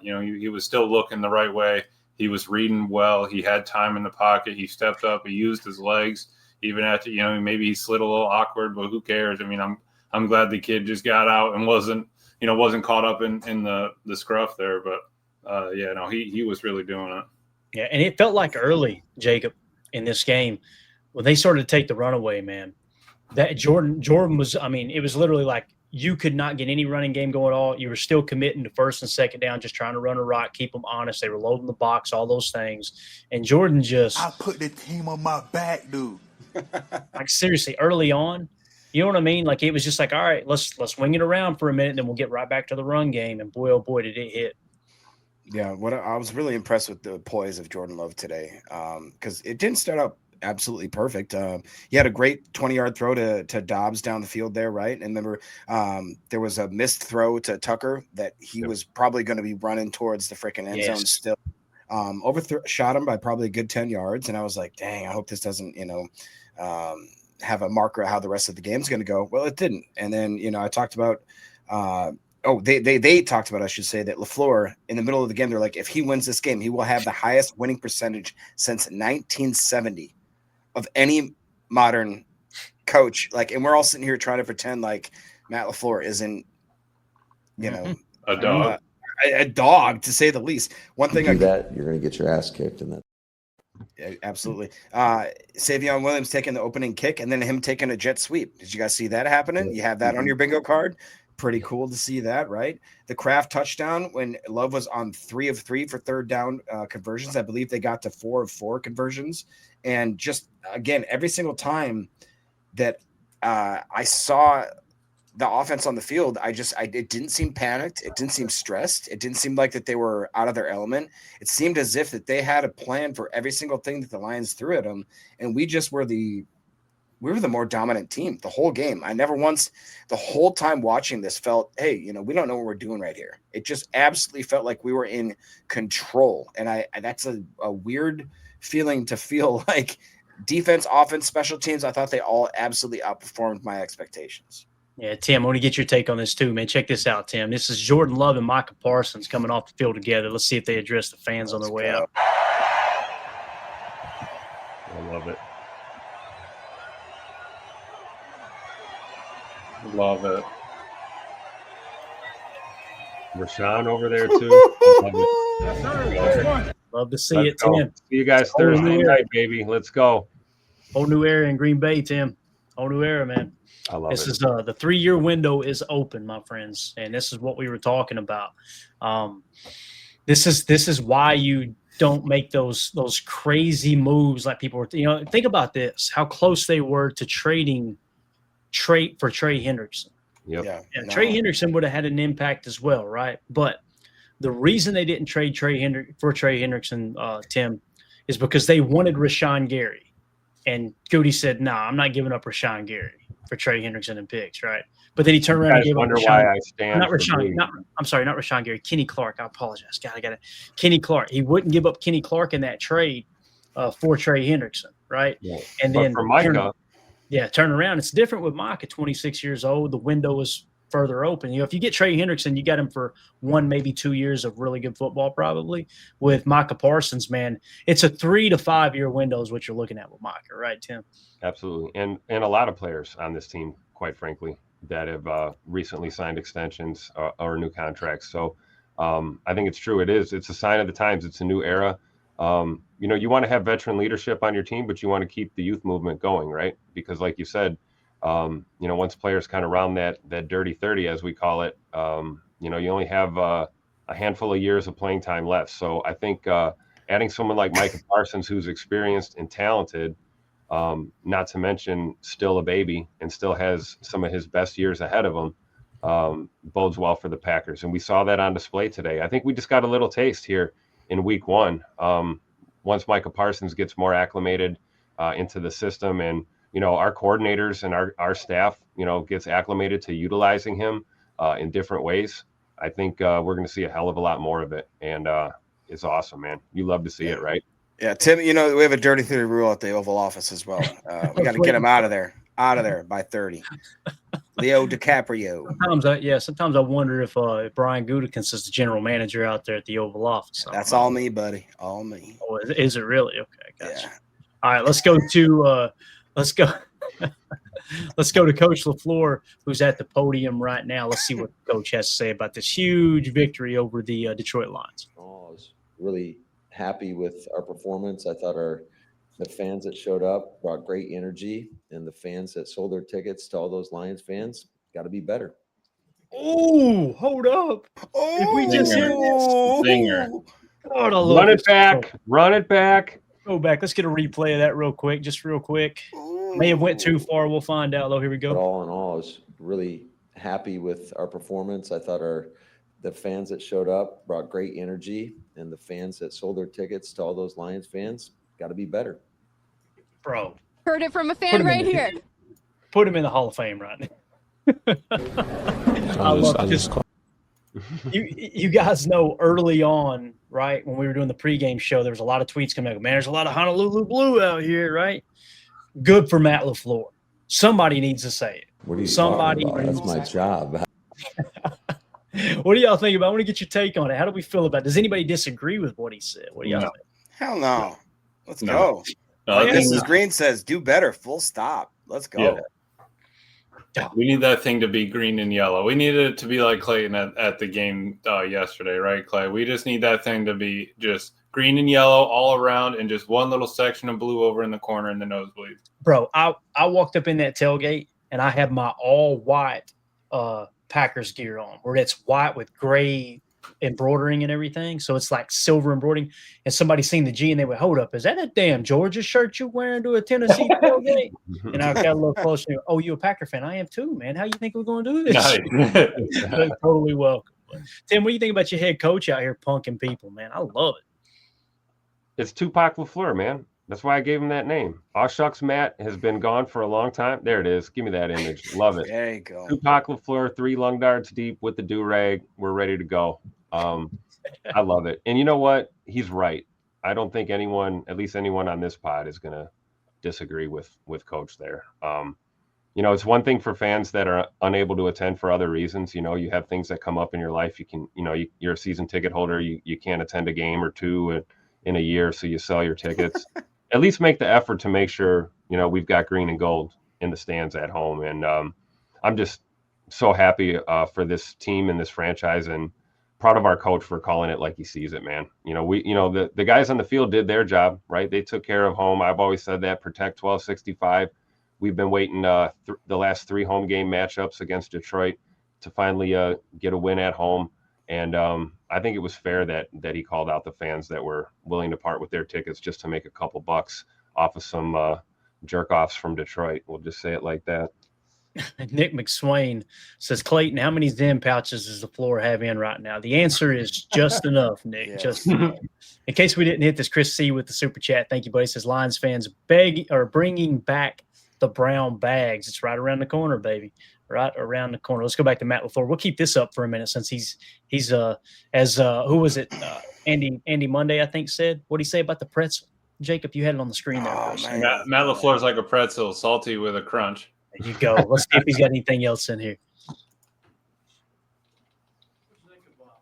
[SPEAKER 6] he was still looking the right way. He was reading well. He had time in the pocket. He stepped up. He used his legs, even after maybe he slid a little awkward, but who cares? I mean, I'm glad the kid just got out and wasn't caught up in the scruff there. But he was really doing it.
[SPEAKER 2] Yeah, and it felt like early, Jacob, in this game when they started to take the runaway, man. That Jordan was. I mean, it was literally like you could not get any running game going at all. You were still committing to first and second down, just trying to run a rock, keep them honest. They were loading the box, all those things. And Jordan just –
[SPEAKER 12] I put the team on my back, dude.
[SPEAKER 2] Like, seriously, early on, you know what I mean? Like, it was just like, all right, let's wing it around for a minute, then we'll get right back to the run game. And, boy, oh, boy, did it hit.
[SPEAKER 5] Yeah, I was really impressed with the poise of Jordan Love today because it didn't start out absolutely perfect. He had a great 20-yard throw to Dobbs down the field there, right? And remember, there was a missed throw to Tucker that he was probably going to be running towards the freaking end zone still. Shot him by probably a good 10 yards, and I was like, dang, I hope this doesn't, have a marker of how the rest of the game's going to go. Well, it didn't. And then, I talked about they talked about, I should say, that LaFleur in the middle of the game, they're like, if he wins this game, he will have the highest winning percentage since 1970 of any modern coach. Like, and we're all sitting here trying to pretend like Matt LaFleur isn't,
[SPEAKER 6] a dog.
[SPEAKER 5] A dog, to say the least. One thing
[SPEAKER 13] you're going to get your ass kicked in that.
[SPEAKER 5] Yeah, absolutely. Savion Williams taking the opening kick and then him taking a jet sweep. Did you guys see that happening? You have that on your bingo card. Pretty cool to see that, right? The Kraft touchdown when Love was on 3 of 3 for third down conversions. I believe they got to 4 of 4 conversions. And just, again, every single time that I saw the offense on the field, it didn't seem panicked. It didn't seem stressed. It didn't seem like that they were out of their element. It seemed as if that they had a plan for every single thing that the Lions threw at them. And we just were the more dominant team the whole game. I never once, the whole time watching this, felt, hey, we don't know what we're doing right here. It just absolutely felt like we were in control. And that's a weird feeling to feel like defense, offense, special teams, I thought they all absolutely outperformed my expectations.
[SPEAKER 2] Yeah, Tim, I want to get your take on this too, man. Check this out, Tim. This is Jordan Love and Micah Parsons coming off the field together. Let's see if they address the fans on their way out.
[SPEAKER 3] I love it.
[SPEAKER 6] Love it.
[SPEAKER 3] Rashawn over there too. Love it.
[SPEAKER 2] Love to see
[SPEAKER 3] Let's
[SPEAKER 2] it,
[SPEAKER 3] go.
[SPEAKER 2] Tim.
[SPEAKER 3] See you guys Thursday night, baby. Let's go.
[SPEAKER 2] Whole new era in Green Bay, Tim. Whole new era, man.
[SPEAKER 3] I love
[SPEAKER 2] This
[SPEAKER 3] it.
[SPEAKER 2] is the 3-year window is open, my friends, and this is what we were talking about. This is why you don't make those crazy moves like people were. Think about this: how close they were to trading for Trey Hendrickson.
[SPEAKER 3] Yep.
[SPEAKER 5] Yeah.
[SPEAKER 2] And Trey Hendrickson would have had an impact as well, right? But the reason they didn't trade Trey Hendrickson, Tim, is because they wanted Rashawn Gary. And Goody said, "No, I'm not giving up Rashawn Gary for Trey Hendrickson and picks," right? But then he turned around and gave up
[SPEAKER 3] wonder
[SPEAKER 2] Rashawn.
[SPEAKER 3] why I stand
[SPEAKER 2] Not
[SPEAKER 3] for
[SPEAKER 2] Rashawn.
[SPEAKER 3] Brady.
[SPEAKER 2] I'm sorry, not Rashawn Gary. Kenny Clark. I apologize. God, I got it. Kenny Clark. He wouldn't give up Kenny Clark in that trade for Trey Hendrickson, right?
[SPEAKER 3] Yeah.
[SPEAKER 2] And
[SPEAKER 3] But
[SPEAKER 2] then
[SPEAKER 3] for Micah,
[SPEAKER 2] turn around. It's different with Micah, 26 years old. The window is further open. If you get Trey Hendrickson, you got him for 1, maybe 2 years of really good football, probably. With Micah Parsons, man, it's a 3 to 5 year window is what you're looking at with Micah, right, Tim?
[SPEAKER 3] absolutely, and a lot of players on this team, quite frankly, that have recently signed extensions or new contracts. So I think it's true. It's a sign of the times. It's a new era. You want to have veteran leadership on your team, but you want to keep the youth movement going, right? Because like you said, once players kind of round that dirty 30, as we call it, you only have a handful of years of playing time left. So I think adding someone like Micah Parsons, who's experienced and talented, not to mention still a baby and still has some of his best years ahead of him, bodes well for the Packers. And we saw that on display today. I think we just got a little taste here in week 1. Once Micah Parsons gets more acclimated into the system, and our coordinators and our staff gets acclimated to utilizing him in different ways, I think we're going to see a hell of a lot more of it. And it's awesome, man. You love to see it, right?
[SPEAKER 5] Yeah, Tim, we have a dirty 30 rule at the Oval Office as well. We got to get him out of there by 30. Leo DiCaprio.
[SPEAKER 2] Sometimes I wonder if Brian Gutekunst is the general manager out there at the Oval Office.
[SPEAKER 5] That's all me, buddy. All me.
[SPEAKER 2] Oh, is it really? Okay, gotcha.
[SPEAKER 5] Yeah.
[SPEAKER 2] All right, let's go to let's go to Coach LaFleur, who's at the podium right now. Let's see what the coach has to say about this huge victory over the Detroit Lions.
[SPEAKER 13] I was really happy with our performance. I thought the fans that showed up brought great energy, and the fans that sold their tickets to all those Lions fans got to be better.
[SPEAKER 2] Oh, hold up. If we just hear this.
[SPEAKER 6] Zinger.
[SPEAKER 2] God, I love
[SPEAKER 3] Run it
[SPEAKER 2] this.
[SPEAKER 3] back. Run it back.
[SPEAKER 2] Go back. Let's get a replay of that real quick. May have went too far. We'll find out, though. Here we
[SPEAKER 13] But
[SPEAKER 2] go.
[SPEAKER 13] all in all, I was really happy with our performance. I thought the fans that showed up brought great energy, and the fans that sold their tickets to all those Lions fans got to be better.
[SPEAKER 2] Bro.
[SPEAKER 14] Heard it from a fan right here.
[SPEAKER 2] Put him in the Hall of Fame right now. I love this. You guys know early on, right, when we were doing the pregame show, there was a lot of tweets coming out. Man, there's a lot of Honolulu blue out here, right? Good for Matt LaFleur. Somebody needs to say it.
[SPEAKER 13] What are you
[SPEAKER 2] Somebody
[SPEAKER 13] talking about?
[SPEAKER 2] needs
[SPEAKER 13] That's my job.
[SPEAKER 2] What do y'all think about it? I want to get your take on it. How do we feel about it? Does anybody disagree with what he said? What do y'all think?
[SPEAKER 5] Hell no. Let's
[SPEAKER 6] No.
[SPEAKER 5] go.
[SPEAKER 6] I think
[SPEAKER 5] Mrs. Green says, do better. Full stop. Let's go.
[SPEAKER 6] Yeah. We need that thing to be green and yellow. We need it to be like Clayton at the game yesterday, right, Clay? We just need that thing to be just green and yellow all around and just one little section of blue over in the corner in the nosebleed.
[SPEAKER 2] Bro, I walked up in that tailgate, and I had my all-white Packers gear on, where it's white with gray embroidering and everything. So it's like silver embroidering. And somebody seen the G, and they went, hold up, is that a damn Georgia shirt you wearing to a Tennessee tailgate? And I got a little closer. Oh, you a Packer fan? I am too, man. How you think we're going to do this?
[SPEAKER 6] Nice.
[SPEAKER 2] They're totally welcome. Tim, what do you think about your head coach out here punking people, man? I love it.
[SPEAKER 3] It's Tupac LaFleur, man. That's why I gave him that name. Aw Shucks Matt has been gone for a long time. There it is. Give me that image. Love it.
[SPEAKER 5] There you go.
[SPEAKER 3] Tupac LaFleur, 3 lung darts deep with the do-rag. We're ready to go. I love it. And you know what? He's right. I don't think anyone, at least anyone on this pod, is going to disagree with Coach there. It's one thing for fans that are unable to attend for other reasons. You have things that come up in your life. You can, you're a season ticket holder. You can't attend a game or two in a year, so you sell your tickets. At least make the effort to make sure, we've got green and gold in the stands at home. And I'm just so happy for this team and this franchise, and proud of our coach for calling it like he sees it, man. The guys on the field did their job, right? They took care of home. I've always said that, protect 1265. We've been waiting the last 3 home game matchups against Detroit to finally get a win at home. And I think it was fair that he called out the fans that were willing to part with their tickets just to make a couple bucks off of some jerk-offs from Detroit. We'll just say it like that.
[SPEAKER 2] Nick McSwain says, Clayton, how many Zim pouches does the floor have in right now? The answer is just enough, Nick. Yeah. Just enough. In case we didn't hit this, Chris C with the super chat. Thank you, buddy. Says Lions fans bringing back the brown bags. It's right around the corner, baby. Right around the corner. Let's go back to Matt LaFleur. We'll keep this up for a minute since he's who was it? Andy Monday, I think, said. What did he say about the pretzel? Jacob, you had it on the screen there.
[SPEAKER 6] Matt LaFleur's like a pretzel, salty with a crunch.
[SPEAKER 2] There you go. Let's see if he's got anything else in here.
[SPEAKER 7] What do you think about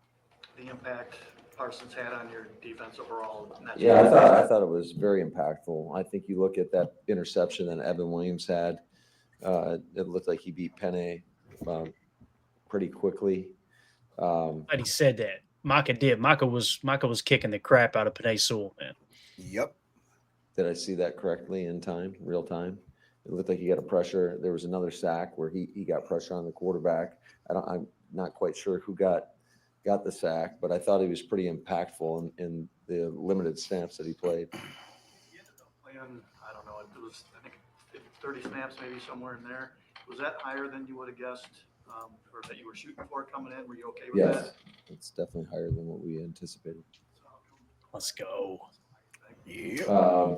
[SPEAKER 7] the impact Parsons had on your defense overall?
[SPEAKER 13] Yeah, I thought it was very impactful. I think you look at that interception that Evan Williams had. It looked like he beat Penny pretty quickly.
[SPEAKER 2] But he said that. Micah did. Micah was kicking the crap out of Penny Sewell, man.
[SPEAKER 5] Yep.
[SPEAKER 13] Did I see that correctly in time, real time? It looked like he got a pressure. There was another sack where he got pressure on the quarterback. I'm not quite sure who got the sack, but I thought he was pretty impactful in the limited snaps that he played.
[SPEAKER 7] He ended up playing, I don't know, it was, I think, 30 snaps maybe somewhere in there. Was that higher than you would have guessed, or that you were shooting for coming in? Were you okay with that?
[SPEAKER 13] Yes, it's definitely higher than what we anticipated.
[SPEAKER 2] Let's go.
[SPEAKER 13] Yeah.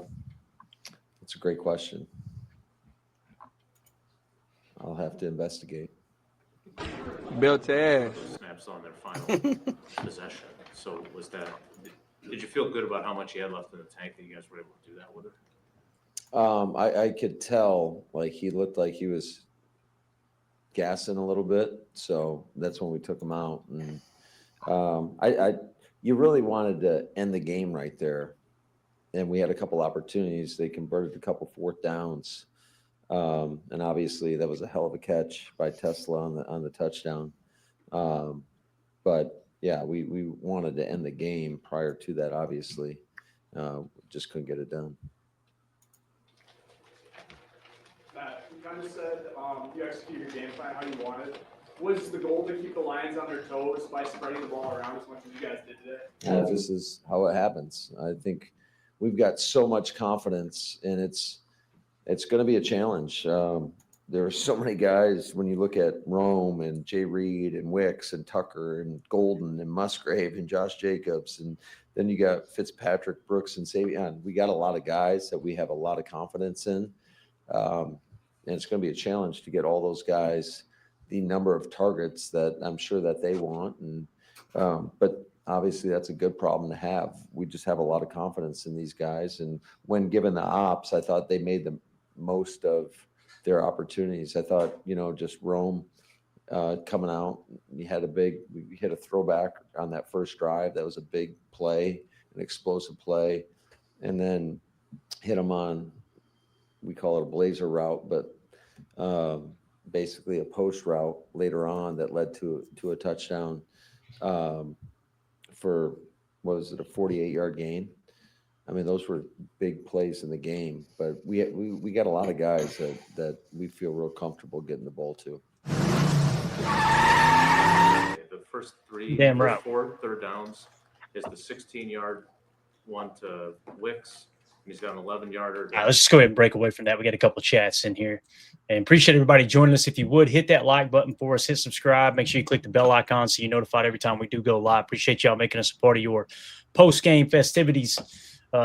[SPEAKER 13] That's a great question. I'll have to investigate.
[SPEAKER 4] Built to ass.
[SPEAKER 15] Snaps on their final possession. So did you feel good about how much you had left in the tank that you guys were able to do that with it?
[SPEAKER 13] I could tell, like, he looked like he was gassing a little bit. So that's when we took him out. And you really wanted to end the game right there. And we had a couple opportunities. They converted a couple 4th downs. And obviously that was a hell of a catch by Tesla on the touchdown. But yeah, we wanted to end the game prior to that, obviously. Just couldn't get it done.
[SPEAKER 10] You kind of said you executed your game plan how you wanted. Was the goal to keep the Lions on their toes by spreading the ball around as much as you guys did today?
[SPEAKER 13] Yeah, this is how it happens. I think we've got so much confidence, and it's going to be a challenge. There are so many guys when you look at Rome and Jay Reed and Wicks and Tucker and Golden and Musgrave and Josh Jacobs, and then you got Fitzpatrick, Brooks, and Savion. We got a lot of guys that we have a lot of confidence in, and it's going to be a challenge to get all those guys the number of targets that I'm sure that they want. And but obviously that's a good problem to have. We just have a lot of confidence in these guys, and when given the ops, I thought they made the most of their opportunities. I thought, just Rome coming out, we hit a throwback on that first drive. That was a big play, an explosive play, and then hit them on, we call it a blazer route, but basically a post route later on that led to a touchdown for, what was it, a 48-yard gain. I mean, those were big plays in the game, but we got a lot of guys that we feel real comfortable getting the ball to.
[SPEAKER 15] The first 4 third downs is the 16-yard one to Wicks. He's got an 11-yarder.
[SPEAKER 2] All right, let's just go ahead and break away from that. We got a couple of chats in here. And appreciate everybody joining us. If you would, hit that like button for us. Hit subscribe. Make sure you click the bell icon so you're notified every time we do go live. Appreciate y'all making us a part of your post-game festivities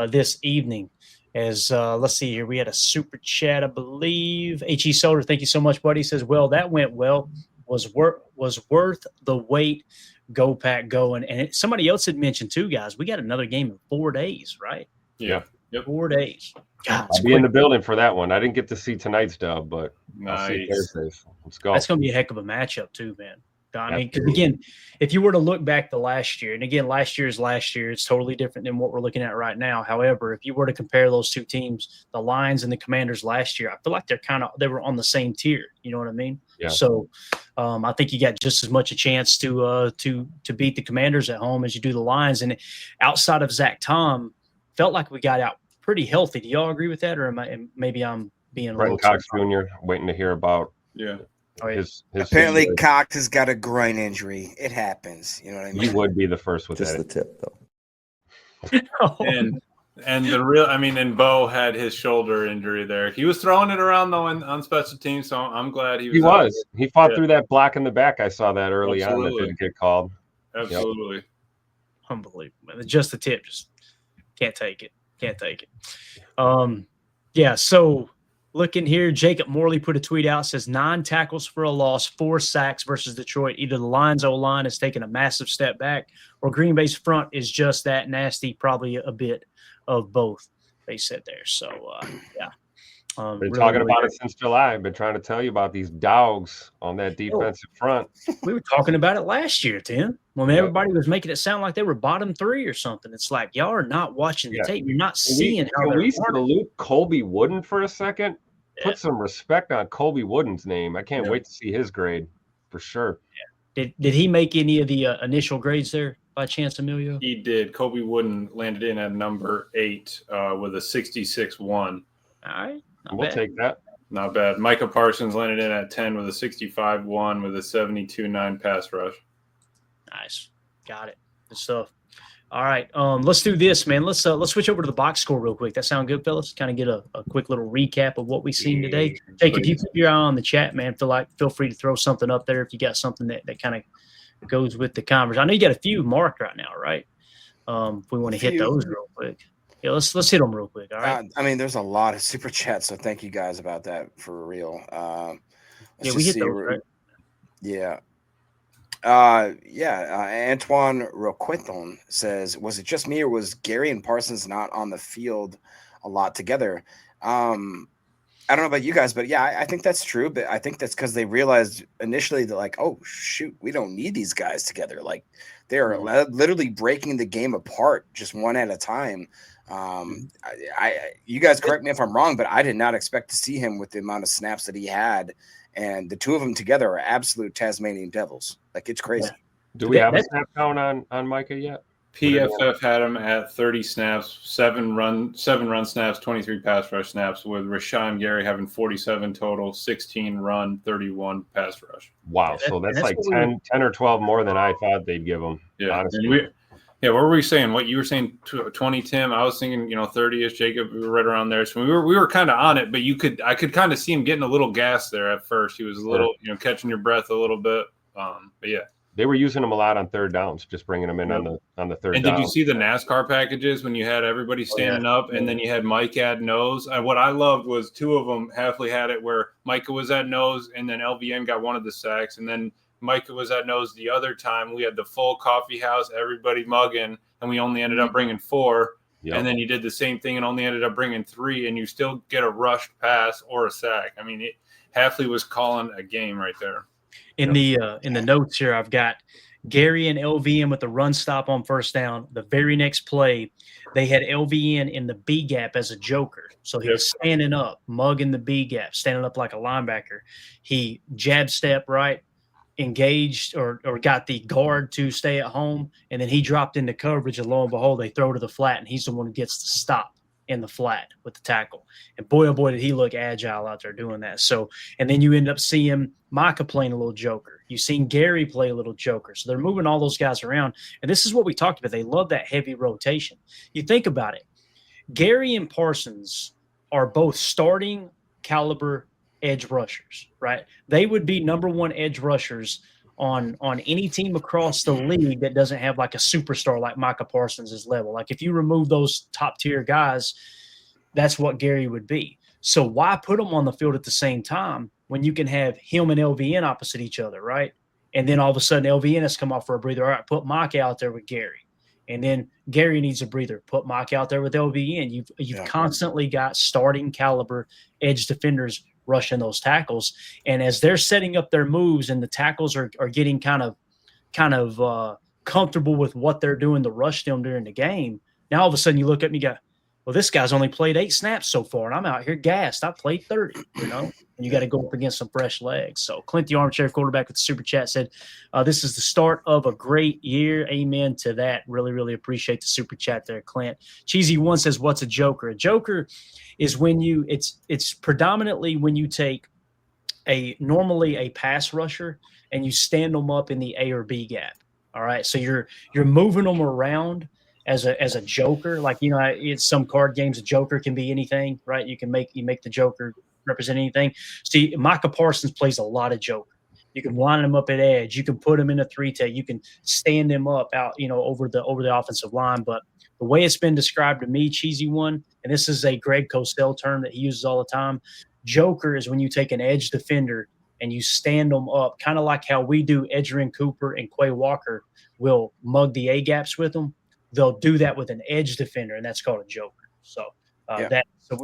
[SPEAKER 2] this evening. As let's see here. We had a super chat, I believe. H.E. Soder, thank you so much, buddy. He says, well, that went well. was worth the wait. Go Pack, go. And somebody else had mentioned too, guys. We got another game in 4 days, right?
[SPEAKER 3] Yeah.
[SPEAKER 6] Yep.
[SPEAKER 2] 4 days. God,
[SPEAKER 3] I'll be in the building for that one. I didn't get to see tonight's dub, but I'll see
[SPEAKER 6] Nice.
[SPEAKER 3] Thursdays. Let's go.
[SPEAKER 2] That's going to be a heck of a matchup too, man. I mean, because
[SPEAKER 3] Absolutely.
[SPEAKER 2] again, if you were to look back to last year, and again, last year is last year, it's totally different than what we're looking at right now. However, if you were to compare those two teams, the Lions and the Commanders last year, I feel like they were on the same tier. You know what I mean?
[SPEAKER 3] Yeah.
[SPEAKER 2] So I think you got just as much a chance to beat the Commanders at home as you do the Lions. And outside of Zach Tom, felt like we got out pretty healthy. Do y'all agree with that, or maybe I'm being a
[SPEAKER 3] Brenton
[SPEAKER 2] little
[SPEAKER 3] Cox Jr. waiting to hear about his
[SPEAKER 5] Apparently,
[SPEAKER 3] situation.
[SPEAKER 5] Cox has got a groin injury. It happens. You know what I mean?
[SPEAKER 3] You would be the first with
[SPEAKER 13] Just
[SPEAKER 3] that.
[SPEAKER 13] the tip, though.
[SPEAKER 6] And the real, I mean, and Bo had his shoulder injury there. He was throwing it around though on special teams, so I'm glad he was.
[SPEAKER 3] He was. He fought through that block in the back. I saw that early on that
[SPEAKER 6] Absolutely.
[SPEAKER 3] didn't get called.
[SPEAKER 6] Absolutely.
[SPEAKER 3] Yep.
[SPEAKER 2] Unbelievable. Just the tip. Just can't take it. Can't take it. Yeah, so looking here, Jacob Morley put a tweet out, says 9 tackles for a loss, 4 sacks versus Detroit. Either the Lions O-line has taken a massive step back or Green Bay's front is just that nasty, probably a bit of both, they said there. So, yeah.
[SPEAKER 3] Been
[SPEAKER 2] really,
[SPEAKER 3] talking
[SPEAKER 2] really
[SPEAKER 3] about
[SPEAKER 2] great.
[SPEAKER 3] it since July. I've been trying to tell you about these dogs on that defensive front.
[SPEAKER 2] We were talking about it last year, Tim, when everybody was making it sound like they were bottom 3 or something. It's like, y'all are not watching the tape. You're not seeing how
[SPEAKER 3] Can
[SPEAKER 2] they're
[SPEAKER 3] we
[SPEAKER 2] running.
[SPEAKER 3] salute Colby Wooden for a second? Put some respect on Colby Wooden's name. I can't wait to see his grade for sure.
[SPEAKER 2] Did he make any of the initial grades there by chance, Emilio?
[SPEAKER 6] He did. Kobe Wooden landed in at number 8 with a 66-1.
[SPEAKER 2] All right.
[SPEAKER 3] We'll take that.
[SPEAKER 6] Not bad. Micah Parsons landed in at 10 with a 65-1 with a 72-9 pass rush.
[SPEAKER 2] Nice. Got it. Good stuff. All right. Let's do this, man. Let's switch over to the box score real quick. That sound good, fellas? Kind of get a quick little recap of what we've seen today. Jake, if you keep your eye on the chat, man, feel free to throw something up there if you got something that kind of goes with the conversation. I know you got a few marked right now, right? If we want to hit those real quick. Yeah, let's hit them real quick. All right.
[SPEAKER 5] I mean, there's a lot of super chats, so thank you guys about that for real.
[SPEAKER 2] We hit those, right?
[SPEAKER 5] Yeah. Antoine Roqueton says, was it just me or was Gary and Parsons not on the field a lot together? I don't know about you guys, but yeah, I think that's true. But I think that's because they realized initially that like, oh shoot, we don't need these guys together. Like they are literally breaking the game apart just one at a time. You guys correct me if I'm wrong, but I did not expect to see him with the amount of snaps that he had. And the two of them together are absolute Tasmanian devils. Like it's crazy.
[SPEAKER 3] Do we have a snap count on Micah yet?
[SPEAKER 6] PFF had him at 30 snaps, 7 run snaps, 23 pass rush snaps, with Rashawn Gary having 47 total, 16 run, 31 pass rush.
[SPEAKER 3] Wow. So that's like 10 or 12 more than I thought they'd give him.
[SPEAKER 6] Yeah.
[SPEAKER 3] Honestly.
[SPEAKER 6] What were we saying? What you were saying, 20, Tim? I was thinking, 30-ish. Jacob, we were right around there. So we were kind of on it, but I could kind of see him getting a little gas there at first. He was a little, catching your breath a little bit. But yeah.
[SPEAKER 3] They were using him a lot on third downs, just bringing him in on the third
[SPEAKER 6] and
[SPEAKER 3] down.
[SPEAKER 6] Did you see the NASCAR packages when you had everybody standing up and then you had Mike at nose? And what I loved was 2 of them halfly had it where Micah was at nose and then LVN got one of the sacks. And then Micah was at nose the other time. We had the full coffee house, everybody mugging, and we only ended up bringing 4. Yep. And then you did the same thing and only ended up bringing 3, and you still get a rushed pass or a sack. I mean, Halfley was calling a game right there.
[SPEAKER 2] In the notes here, I've got Gary and LVN with the run stop on first down. The very next play, they had LVN in the B gap as a joker. So he was standing up, mugging the B gap, standing up like a linebacker. He jab step right, engaged or got the guard to stay at home, and then he dropped into coverage, and lo and behold, they throw to the flat, and he's the one who gets to stop in the flat with the tackle. And boy, oh boy, did he look agile out there doing that. So, and then you end up seeing Micah playing a little joker. You've seen Gary play a little joker. So they're moving all those guys around. And this is what we talked about. They love that heavy rotation. You think about it. Gary and Parsons are both starting caliber edge rushers, right? They would be number 1 edge rushers on any team across the league that doesn't have like a superstar like Micah Parsons' level. Like if you remove those top tier guys, that's what Gary would be. So why put them on the field at the same time when you can have him and LVN opposite each other, right? And then all of a sudden LVN has come off for a breather. All right, put Mike out there with Gary. And then Gary needs a breather. Put Mike out there with LVN. You've constantly got starting caliber edge defenders rushing those tackles. And as they're setting up their moves and the tackles are getting kind of comfortable with what they're doing to rush them during the game, now all of a sudden you look at me and go, well, this guy's only played 8 snaps so far, and I'm out here gassed. I played 30, and you got to go up against some fresh legs. So Clint, the armchair quarterback with the super chat, said, this is the start of a great year. Amen to that. Really, really appreciate the super chat there, Clint. Cheesy One says, what's a joker? A joker is when it's predominantly when you take normally a pass rusher and you stand them up in the A or B gap. All right. So you're moving them around as a joker. Like, it's some card games, a joker can be anything, right? You make the joker represent anything. See, Micah Parsons plays a lot of joker. You can line them up at edge. You can put them in a 3-tech. You can stand them up out, over the offensive line. But the way it's been described to me, Cheesy One, and this is a Greg Cosell term that he uses all the time, joker is when you take an edge defender and you stand them up, kind of like how we do Edgerrin Cooper and Quay Walker will mug the A-gaps with them. They'll do that with an edge defender, and that's called a joker. So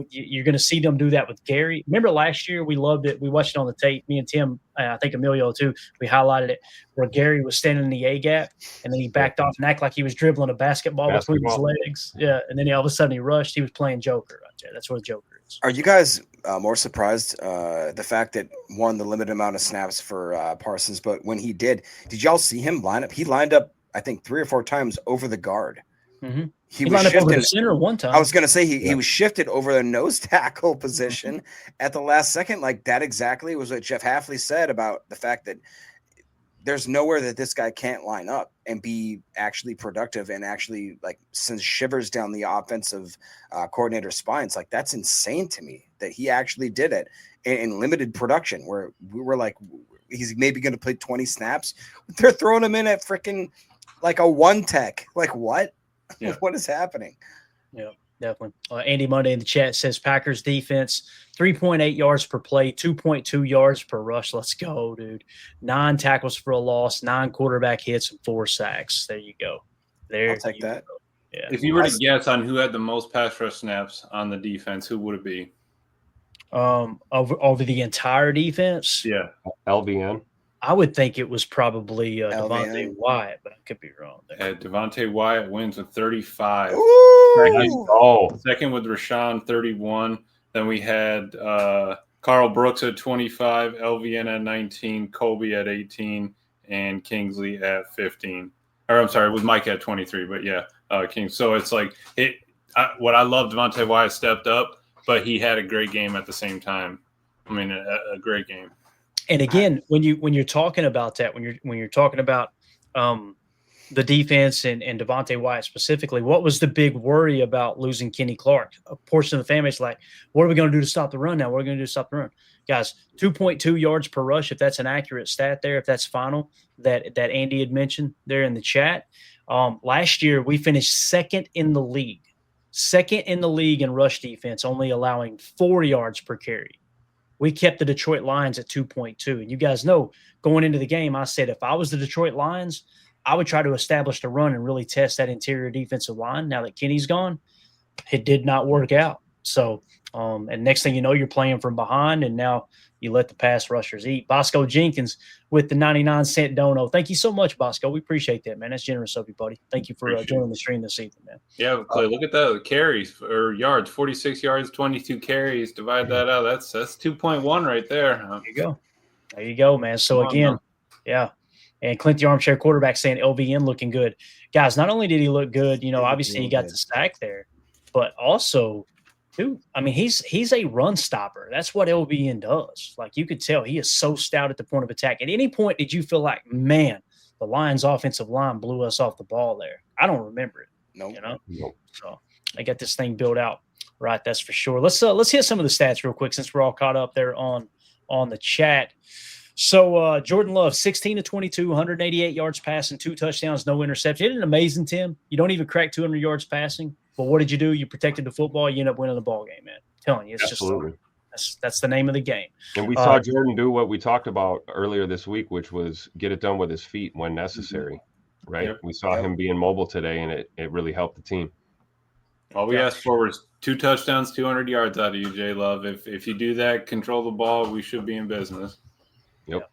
[SPEAKER 2] you're going to see them do that with Gary. Remember last year we loved it. We watched it on the tape. Me and Tim, I think Emilio too, we highlighted it where Gary was standing in the A-gap, and then he backed off and acted like he was dribbling a basketball between his legs. Yeah, and then all of a sudden he rushed. He was playing joker right there. That's what a joker is.
[SPEAKER 5] Are you guys more surprised the fact that, one, the limited amount of snaps for Parsons, but when he did y'all see him line up? He lined up, I think, 3 or 4 times over the guard.
[SPEAKER 2] Mm-hmm.
[SPEAKER 5] He was
[SPEAKER 2] lined up
[SPEAKER 5] shifted,
[SPEAKER 2] over the center one time.
[SPEAKER 5] I was going to say he was shifted over the nose tackle position at the last second. Like that exactly was what Jeff Hafley said about the fact that there's nowhere that this guy can't line up and be actually productive and actually like send shivers down the offensive coordinator spines. Like that's insane to me that he actually did it in limited production where we were like, he's maybe going to play 20 snaps. They're throwing him in at freaking like a 1-tech. Like what? Yeah. What is happening?
[SPEAKER 2] Yeah, definitely. Andy Monday in the chat says Packers defense, 3.8 yards per play, 2.2 yards per rush. Let's go, dude. 9 tackles for a loss, 9 quarterback hits, and 4 sacks. There you go.
[SPEAKER 5] I'll take that.
[SPEAKER 2] Yeah.
[SPEAKER 6] If you were to guess on who had the most pass rush snaps on the defense, who would it be?
[SPEAKER 2] Over the entire defense?
[SPEAKER 6] Yeah.
[SPEAKER 3] LVN.
[SPEAKER 2] I would think it was probably Devontae Wyatt, but I could be wrong there.
[SPEAKER 6] Devontae Wyatt wins with 35. Second with Rashawn, 31. Then we had Carl Brooks at 25, LVN at 19, Kobe at 18, and Kingsley at 15. Or I'm sorry, it was Mike at 23, but yeah, King. So it's like what I love, Devontae Wyatt stepped up, but he had a great game at the same time. I mean, a great game.
[SPEAKER 2] And again, when you're talking about that, when you're talking about the defense and Devontae Wyatt specifically, what was the big worry about losing Kenny Clark? A portion of the family is like, what are we going to do to stop the run now? What are we going to do to stop the run? Guys, 2.2 yards per rush, if that's an accurate stat there, if that's final, that Andy had mentioned there in the chat. Last year, we finished second in the league in rush defense, only allowing 4 yards per carry. We kept the Detroit Lions at 2.2. And you guys know, going into the game, I said if I was the Detroit Lions, I would try to establish the run and really test that interior defensive line. Now that Kenny's gone, it did not work out. So, and next thing you know, you're playing from behind, and now you let the pass rushers eat. Bosco Jenkins with the 99-cent dono. Thank you so much, Bosco. We appreciate that, man. That's generous of you, buddy. Thank you for joining the stream this evening, man.
[SPEAKER 6] Yeah, Clay, look at that. Carries or yards, 46 yards, 22 carries. Divide that out. That's 2.1 right there.
[SPEAKER 2] There you go, man. So again, yeah. And Clint, the armchair quarterback, saying LVN looking good. Guys, not only did he look good, obviously he got the sack there, but also, dude, I mean, he's a run stopper. That's what LVN does. Like, you could tell he is so stout at the point of attack. At any point did you feel like, man, the Lions offensive line blew us off the ball there? I don't remember it.
[SPEAKER 5] Nope.
[SPEAKER 2] So I got this thing built out right. That's for sure. Let's hit some of the stats real quick since we're all caught up there on the chat. So Jordan Love, 16 to 22, 188 yards passing, 2 touchdowns, no interception. Isn't it amazing, Tim? You don't even crack 200 yards passing, but what did you do? You protected the football. You end up winning the ball game, man. I'm telling you, it's
[SPEAKER 3] Absolutely.
[SPEAKER 2] That's the name of the game.
[SPEAKER 3] And we saw Jordan do what we talked about earlier this week, which was get it done with his feet when necessary, right?
[SPEAKER 6] Yep.
[SPEAKER 3] We saw him being mobile today, and it really helped the team.
[SPEAKER 6] All we asked for was 2 touchdowns, 200 yards out of you, J Love. If you do that, control the ball, we should be in business.
[SPEAKER 3] Yep.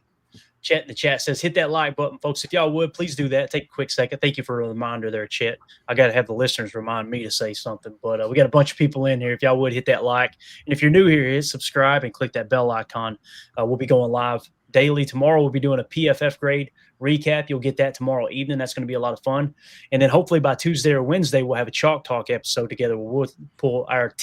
[SPEAKER 2] Chet in the chat says, hit that like button, folks. If y'all would, please do that. Take a quick second. Thank you for a reminder there, Chet. I got to have the listeners remind me to say something. But we got a bunch of people in here. If y'all would, hit that like. And if you're new here, hit subscribe and click that bell icon. We'll be going live daily. Tomorrow, we'll be doing a PFF grade recap. You'll get that tomorrow evening. That's going to be a lot of fun. And then hopefully by Tuesday or Wednesday, we'll have a Chalk Talk episode together. We'll pull our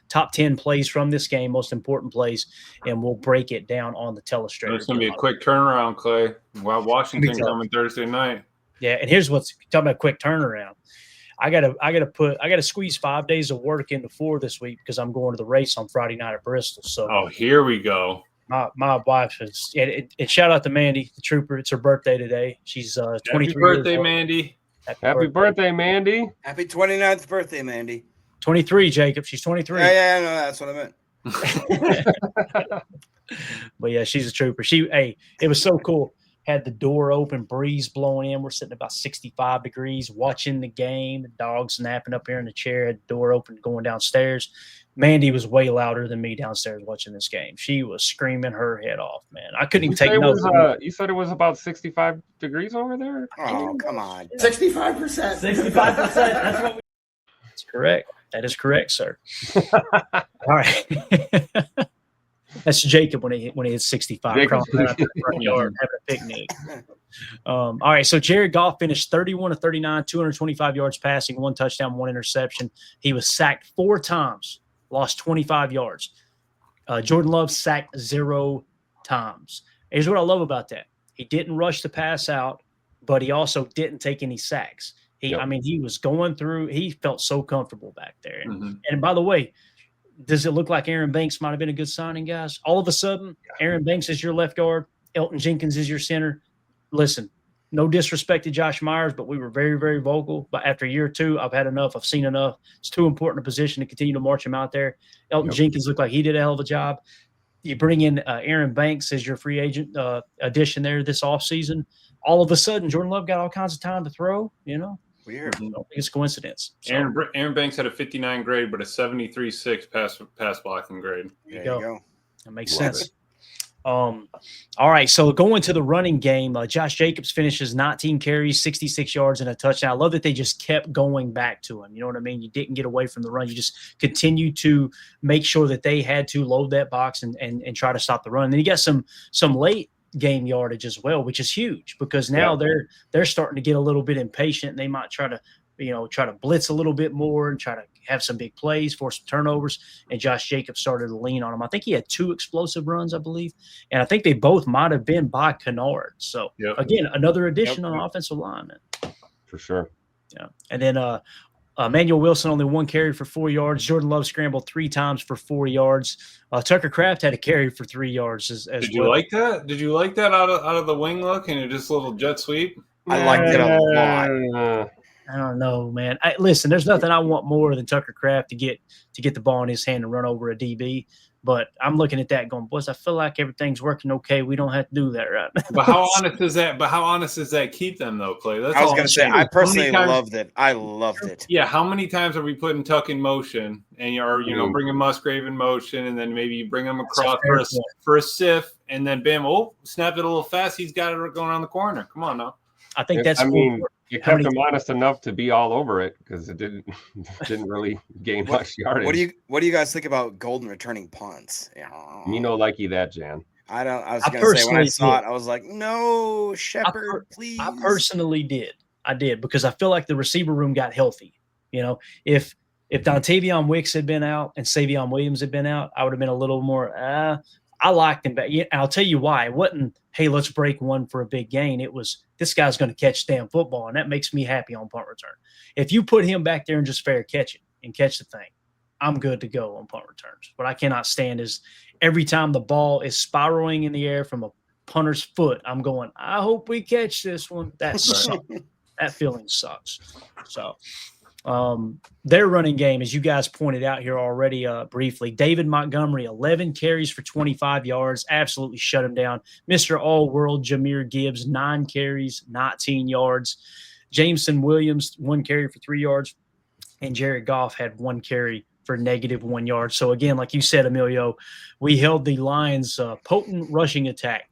[SPEAKER 2] top 10 plays from this game, most important plays, and we'll break it down on the telestrator.
[SPEAKER 6] It's going to be a quick turnaround, Clay. While Washington coming Thursday night.
[SPEAKER 2] Yeah, and here's what's talking about quick turnaround. I gotta squeeze 5 days of work into 4 this week because I'm going to the race on Friday night at Bristol. So
[SPEAKER 6] here we go.
[SPEAKER 2] My wife is and shout out to Mandy, the trooper. It's her birthday today. She's 23
[SPEAKER 6] Happy birthday,
[SPEAKER 2] years old.
[SPEAKER 6] Mandy.
[SPEAKER 3] Happy birthday, Mandy.
[SPEAKER 5] Happy 29th birthday, Mandy.
[SPEAKER 2] 23, Jacob. She's 23.
[SPEAKER 5] Yeah, no, that's what I meant.
[SPEAKER 2] But yeah, she's a trooper. It was so cool. Had the door open, breeze blowing in. We're sitting about 65 degrees, watching the game. The dog's napping up here in the chair. Had the door open, going downstairs. Mandy was way louder than me downstairs watching this game. She was screaming her head off, man. I couldn't even take notes.
[SPEAKER 3] You said it was about 65 degrees over there?
[SPEAKER 5] Oh, come on.
[SPEAKER 11] 65%.
[SPEAKER 2] 65%. That's correct. That is correct, sir. All right. That's Jacob when he hits 65. Crawling out the front yard, having a picnic. All right, so Jared Goff finished 31 of 39, 225 yards passing, 1 touchdown, 1 interception. He was sacked 4 times, lost 25 yards. Jordan Love sacked 0 times. Here's what I love about that. He didn't rush the pass out, but he also didn't take any sacks. I mean, he was going through – he felt so comfortable back there. And by the way, does it look like Aaron Banks might have been a good signing, guys? All of a sudden, Aaron Banks is your left guard. Elton Jenkins is your center. Listen, no disrespect to Josh Myers, but we were very, very vocal. But after a year or two, I've had enough. I've seen enough. It's too important a position to continue to march him out there. Elton Jenkins looked like he did a hell of a job. You bring in Aaron Banks as your free agent addition there this offseason. All of a sudden, Jordan Love got all kinds of time to throw,
[SPEAKER 5] Weird.
[SPEAKER 2] I don't think it's a coincidence. So,
[SPEAKER 6] Aaron Banks had a 59 grade, but a 73.6 pass blocking grade.
[SPEAKER 2] There you go. That makes sense. All right, so going to the running game, Josh Jacobs finishes 19 carries, 66 yards, and a touchdown. I love that they just kept going back to him. You know what I mean? You didn't get away from the run. You just continued to make sure that they had to load that box and try to stop the run. And then you got some late game yardage as well, which is huge because now they're starting to get a little bit impatient. And they might try to blitz a little bit more and try to have some big plays, force some turnovers. And Josh Jacobs started to lean on him. I think he had 2 explosive runs, I believe. And I think they both might have been by Kennard. So again, another addition on the offensive line, man.
[SPEAKER 3] For sure.
[SPEAKER 2] Yeah. And then Emmanuel Wilson only 1 carry for 4 yards. Jordan Love scrambled 3 times for 4 yards. Tucker Kraft had a carry for 3 yards as well.
[SPEAKER 6] Did you like that? Did you like that out of the wing look and just a little jet sweep?
[SPEAKER 5] I liked it a lot.
[SPEAKER 2] I don't know, man. Listen, there's nothing I want more than Tucker Kraft to get the ball in his hand and run over a DB. But I'm looking at that going, boys, I feel like everything's working okay. We don't have to do that, right?
[SPEAKER 6] But how honest is that? But how honest does that keep them, though, Clay? That's
[SPEAKER 5] I was going to say, I personally loved it. I loved it.
[SPEAKER 6] Yeah, how many times are we putting Tuck in motion and you're bringing Musgrave in motion, and then maybe you bring him across for a sieve, and then bam, snap it a little fast. He's got it going around the corner. Come on now.
[SPEAKER 2] I think that's.
[SPEAKER 3] You kept him honest enough to be all over it because it didn't really gain much yardage.
[SPEAKER 5] What do you guys think about Golden returning punts?
[SPEAKER 3] Me no likey that, Jan.
[SPEAKER 5] I was going to say when I saw it, I was like, no, Shepard, please.
[SPEAKER 2] I personally did. I did because I feel like the receiver room got healthy. If Dontavion Wicks had been out and Savion Williams had been out, I would have been a little more. I liked him, but I'll tell you why. It wasn't, hey, let's break one for a big gain. It was, this guy's going to catch damn football, and that makes me happy on punt return. If you put him back there and just fair catch it and catch the thing, I'm good to go on punt returns. What I cannot stand is every time the ball is spiraling in the air from a punter's foot, I'm going, I hope we catch this one. That sucks. That feeling sucks. So, Their running game, as you guys pointed out here already briefly, David Montgomery, 11 carries for 25 yards, absolutely shut him down. Mr. All-World Jahmyr Gibbs, 9 carries, 19 yards. Jameson Williams, 1 carry for 3 yards. And Jared Goff had 1 carry for -1 yard. So, again, like you said, Emilio, we held the Lions' potent rushing attack.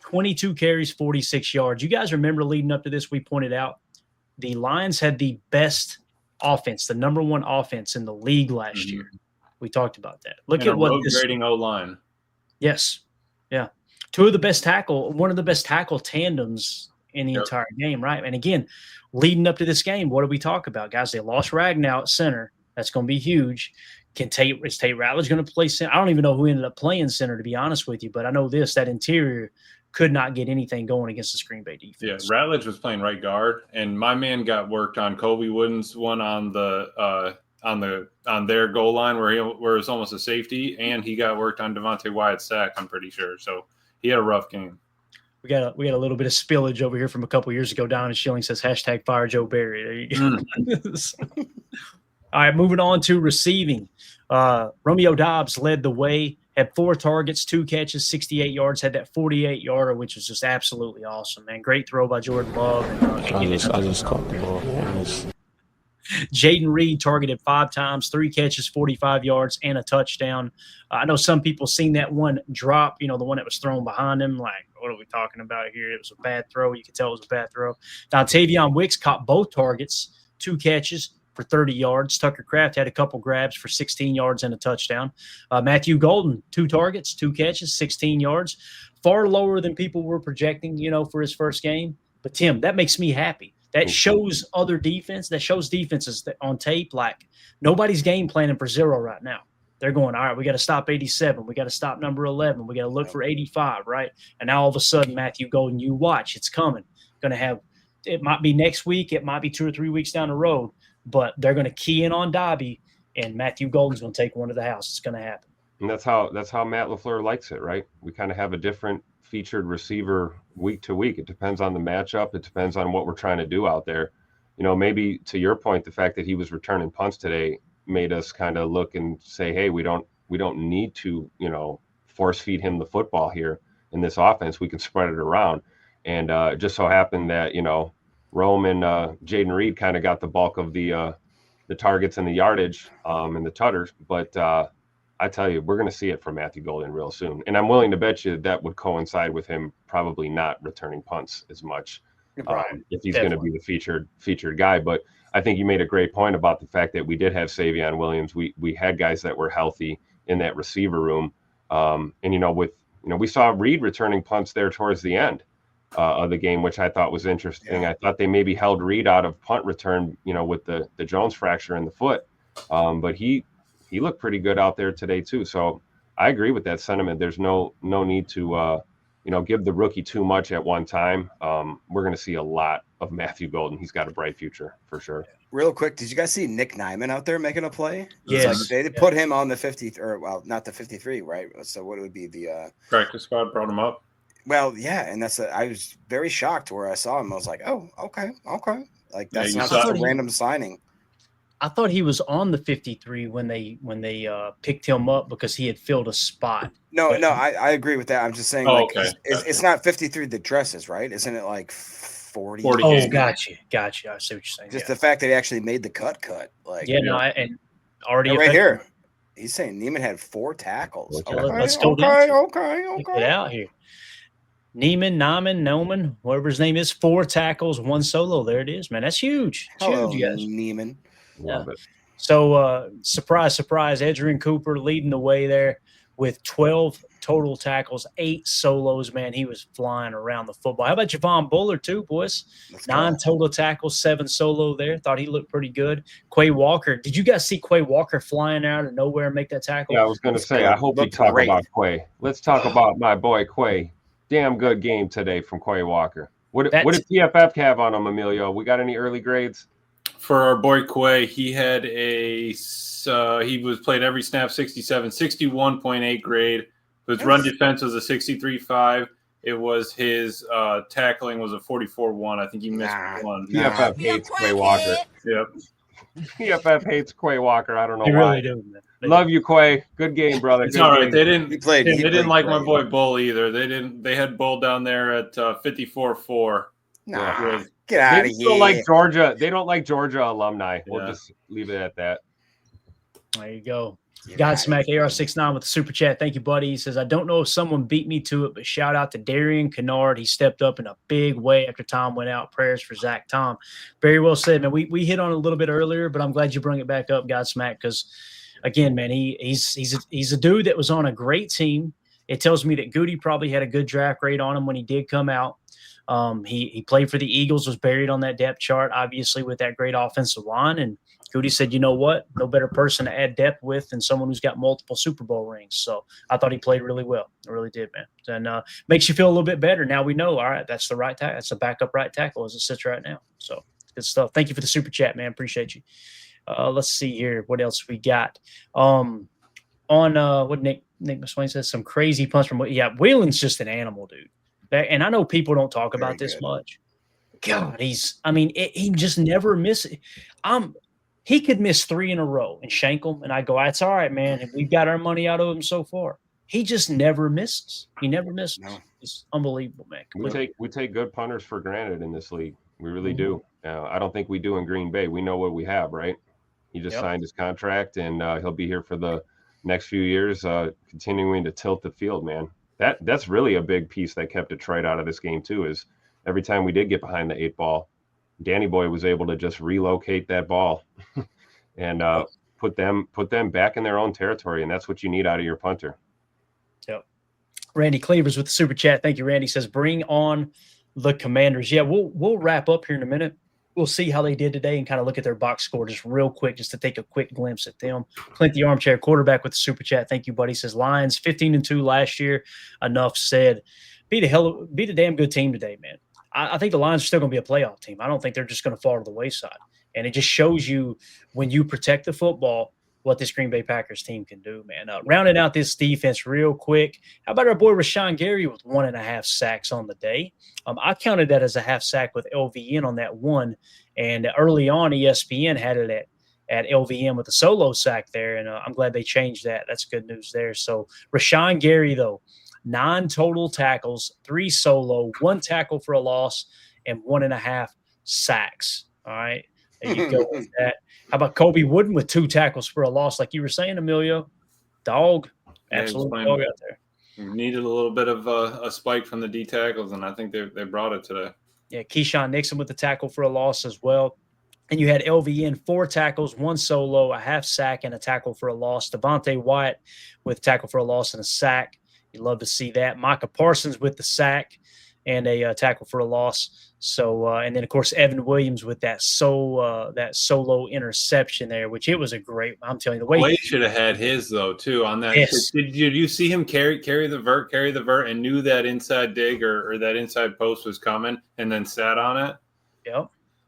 [SPEAKER 2] 22 carries, 46 yards. You guys remember leading up to this, we pointed out the Lions had the best offense, the number 1 offense in the league last year. We talked about that. Look
[SPEAKER 6] and
[SPEAKER 2] at what
[SPEAKER 6] this grading O-line.
[SPEAKER 2] Yes. Yeah. One of the best tackle tandems in the entire game, right? And again, leading up to this game, what do we talk about? Guys, they lost Ragnow at center. That's going to be huge. Is Tate Ratledge going to play center? I don't even know who ended up playing center, to be honest with you, but I know that interior could not get anything going against the Green Bay defense.
[SPEAKER 6] Yeah, Ratledge was playing right guard, and my man got worked on Kobe Wooden's one on their goal line where it was almost a safety, and he got worked on Devontae Wyatt's sack, I'm pretty sure. So he had a rough game.
[SPEAKER 2] We got a little bit of spillage over here from a couple years ago. Donovan Schilling says #fire Joe Barry. There you go. All right, moving on to receiving. Romeo Doubs led the way. Had 4 targets, 2 catches, 68 yards, had that 48-yarder, which was just absolutely awesome, man. Great throw by Jordan Love. And,
[SPEAKER 16] I just caught the ball.
[SPEAKER 2] Jaden Reed targeted 5 times, 3 catches, 45 yards, and a touchdown. I know some people seen that one drop, the one that was thrown behind him. Like, what are we talking about here? It was a bad throw. You could tell it was a bad throw. Now, Tavion Wicks caught both targets, 2 catches for 30 yards. Tucker Kraft had a couple grabs for 16 yards and a touchdown. Matthew Golden, 2 targets, 2 catches, 16 yards. Far lower than people were projecting, for his first game. But, Tim, that makes me happy. That shows other defense. That shows defenses that on tape, like, nobody's game planning for 0 right now. They're going, all right, we got to stop 87. We got to stop number 11. We got to look for 85, right? And now all of a sudden, Matthew Golden, you watch, it's coming. Going to have – it might be next week. It might be 2 or 3 weeks down the road. But they're going to key in on Dobby, and Matthew Golden's going to take one to the house. It's going to happen.
[SPEAKER 3] And that's how Matt LaFleur likes it, right? We kind of have a different featured receiver week to week. It depends on the matchup. It depends on what we're trying to do out there. Maybe to your point, the fact that he was returning punts today made us kind of look and say, hey, we don't need to, force feed him the football here in this offense. We can spread it around. And it just so happened that, Rome and Jaden Reed kind of got the bulk of the targets and the yardage and the tutters. But I tell you, we're going to see it from Matthew Golden real soon. And I'm willing to bet you that would coincide with him probably not returning punts as much if he's going to be the featured guy. But I think you made a great point about the fact that we did have Savion Williams. We had guys that were healthy in that receiver room. And, we saw Reed returning punts there towards the end of the game, which I thought was interesting. Yeah. I thought they maybe held Reed out of punt return, with the Jones fracture in the foot. But he looked pretty good out there today too. So I agree with that sentiment. There's no need to, give the rookie too much at one time. We're going to see a lot of Matthew Golden. He's got a bright future for sure.
[SPEAKER 5] Real quick, did you guys see Nick Nyman out there making a play?
[SPEAKER 2] Yes.
[SPEAKER 5] They put him on the 50, or well, not the 53, right? So what would be the
[SPEAKER 6] practice squad brought him up?
[SPEAKER 5] Well, yeah, and I was very shocked where I saw him. I was like, oh, okay. Like that's not just a random signing.
[SPEAKER 2] I thought he was on the 53 when they picked him up because he had filled a spot.
[SPEAKER 5] No, I agree with that. I'm just saying, it's not 53 the dresses, right? Isn't it like 40?
[SPEAKER 2] Oh, gotcha. I see what you're saying.
[SPEAKER 5] Just the fact that he actually made the cut. Like,
[SPEAKER 2] and already
[SPEAKER 5] right here, he's saying Neiman had 4 tackles.
[SPEAKER 2] Okay. Let's go get out here. Neiman, whatever his name is, 4 tackles, 1 solo. There it is, man. That's huge.
[SPEAKER 5] Hello,
[SPEAKER 2] huge, guys.
[SPEAKER 5] Neiman.
[SPEAKER 3] Love it.
[SPEAKER 2] So, surprise, Edgerrin Cooper leading the way there with 12 total tackles, 8 solos, man. He was flying around the football. How about Javon Bullard, too, boys? 9 total tackles, 7 solo there. Thought he looked pretty good. Quay Walker. Did you guys see Quay Walker flying out of nowhere and make that tackle?
[SPEAKER 3] Yeah, I was going to say, I hope we talk about Quay. Let's talk about my boy Quay. Damn good game today from Quay Walker. What did PFF have on him, Emilio? We got any early grades?
[SPEAKER 6] For our boy Quay, he had he was played every snap, 61.8 grade. His run defense was a 63.5. It was his tackling was a 44.1. I think he missed one.
[SPEAKER 3] PFF hates Quay Walker.
[SPEAKER 6] Yep.
[SPEAKER 3] PFF hates Quay Walker. I don't know
[SPEAKER 2] They
[SPEAKER 3] why.
[SPEAKER 2] really do, man.
[SPEAKER 3] Love you, Quay. Good game, brother.
[SPEAKER 6] It's
[SPEAKER 3] Good
[SPEAKER 6] all right.
[SPEAKER 3] game.
[SPEAKER 6] They didn't.
[SPEAKER 5] He played.
[SPEAKER 6] They
[SPEAKER 5] He
[SPEAKER 6] didn't
[SPEAKER 5] played
[SPEAKER 6] like my
[SPEAKER 5] great.
[SPEAKER 6] boy Bull either. They didn't. They had Bull down there at 54-4.
[SPEAKER 5] Nah,
[SPEAKER 6] With-
[SPEAKER 5] get out
[SPEAKER 3] They
[SPEAKER 5] of
[SPEAKER 3] don't
[SPEAKER 5] here.
[SPEAKER 3] like Georgia. They don't like Georgia alumni. We'll
[SPEAKER 6] Yeah.
[SPEAKER 3] just leave it at that.
[SPEAKER 2] There you go.
[SPEAKER 5] Get outta
[SPEAKER 2] Godsmack
[SPEAKER 5] here.
[SPEAKER 2] AR69 with the super chat. Thank you, buddy. He says, I don't know if someone beat me to it, but shout out to Darian Kennard. He stepped up in a big way after Tom went out. Prayers for Zach Tom. Very well said, man. We hit on it a little bit earlier, but I'm glad you bring it back up, Godsmack, because again, man, he's a dude that was on a great team. It tells me that Goody probably had a good draft grade on him when he did come out. He played for the Eagles, was buried on that depth chart, obviously, with that great offensive line. And Goody said, you know what? No better person to add depth with than someone who's got multiple Super Bowl rings. So I thought he played really well. I really did, man. And makes you feel a little bit better. Now we know, all right, that's the right tackle. That's the backup right tackle as it sits right now. So good stuff. Thank you for the super chat, man. Appreciate you. Let's see here. What else we got? On what Nick McSwain says, some crazy punts from Whelan's just an animal, dude. And I know people don't talk about this much. God, he just never misses. He could miss 3 in a row and shank them, and I go, that's all right, man. We've got our money out of him so far. He just never misses. He never misses. No. It's unbelievable, man.
[SPEAKER 3] We take good punters for granted in this league. We really do. I don't think we do in Green Bay. We know what we have, right? He just signed his contract, and he'll be here for the next few years, continuing to tilt the field, man. That's really a big piece that kept Detroit out of this game too. Is every time we did get behind the 8 ball, Danny Boy was able to just relocate that ball and put them back in their own territory, and that's what you need out of your punter.
[SPEAKER 2] Yep. Randy Cleavers with the super chat. Thank you, Randy. Says, bring on the Commanders. Yeah, we'll wrap up here in a minute. We'll see how they did today and kind of look at their box score just real quick, just to take a quick glimpse at them. Clint the Armchair Quarterback with the super chat. Thank you, buddy. Says Lions 15-2 last year. Enough said. Beat a damn good team today, man. I think the Lions are still going to be a playoff team. I don't think they're just going to fall to the wayside. And it just shows you when you protect the football what this Green Bay Packers team can do, man. Rounding out this defense real quick, how about our boy Rashawn Gary with 1.5 sacks on the day? I counted that as a half sack with LVN on that one. And early on, ESPN had it at LVN with a solo sack there. And I'm glad they changed that. That's good news there. So Rashawn Gary, though, 9 total tackles, 3 solo, 1 tackle for a loss, and 1.5 sacks. All right. There you go with that. How about Kobe Wooden with 2 tackles for a loss, like you were saying, Emilio? Dog. Absolute dog out there.
[SPEAKER 6] We needed a little bit of a spike from the D tackles, and I think they brought it today.
[SPEAKER 2] Yeah, Keyshawn Nixon with the tackle for a loss as well. And you had LVN 4 tackles, 1 solo, a half sack, and a tackle for a loss. Devontae Wyatt with tackle for a loss and a sack. You love to see that. Micah Parsons with the sack and a tackle for a loss. So, and then of course Evan Williams with that solo interception there, which it was a great. I'm telling you, the way
[SPEAKER 6] Wade should have had his though too on that.
[SPEAKER 2] Yes.
[SPEAKER 6] Did you see him carry the vert, and knew that inside dig or that inside post was coming, and then sat on it?
[SPEAKER 2] Yep,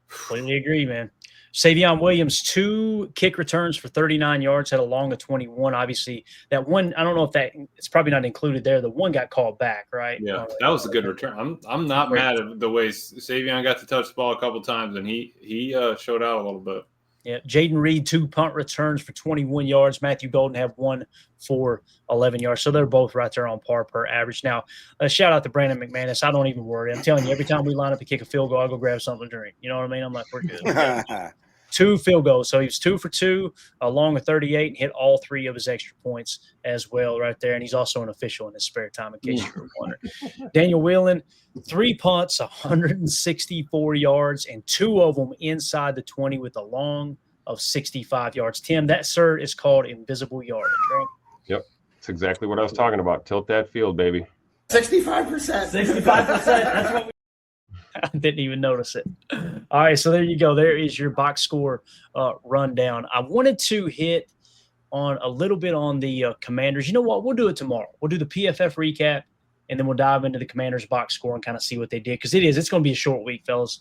[SPEAKER 2] completely agree, man. Savion Williams, 2 kick returns for 39 yards, had a long of 21. Obviously, that one, I don't know if it's probably not included there. The one got called back, right?
[SPEAKER 6] Yeah, that was a good return. I'm not mad at the way Savion got to touch the ball a couple times, and he showed out a little bit.
[SPEAKER 2] Yeah, Jaden Reed, 2 punt returns for 21 yards. Matthew Golden had 1 for 11 yards. So they're both right there on par per average. Now, shout out to Brandon McManus. I don't even worry. I'm telling you, every time we line up to kick a field goal, I'll go grab something to drink. You know what I mean? I'm like, we're good. 2 field goals. So he was 2 for 2, along with 38, and hit all 3 of his extra points as well right there. And he's also an official in his spare time, in case you were wondering. Daniel Whelan, 3 punts, 164 yards, and 2 of them inside the 20 with a long of 65 yards. Tim, that, sir, is called invisible yardage, right?
[SPEAKER 3] Yep. That's exactly what I was talking about. Tilt that field, baby.
[SPEAKER 11] 65%.
[SPEAKER 2] 65%. That's what I didn't even notice it. All right, so there you go. There is your box score rundown. I wanted to hit on a little bit on the Commanders. You know what? We'll do it tomorrow. We'll do the PFF recap, and then we'll dive into the Commanders box score and kind of see what they did, because it's going to be a short week, fellas.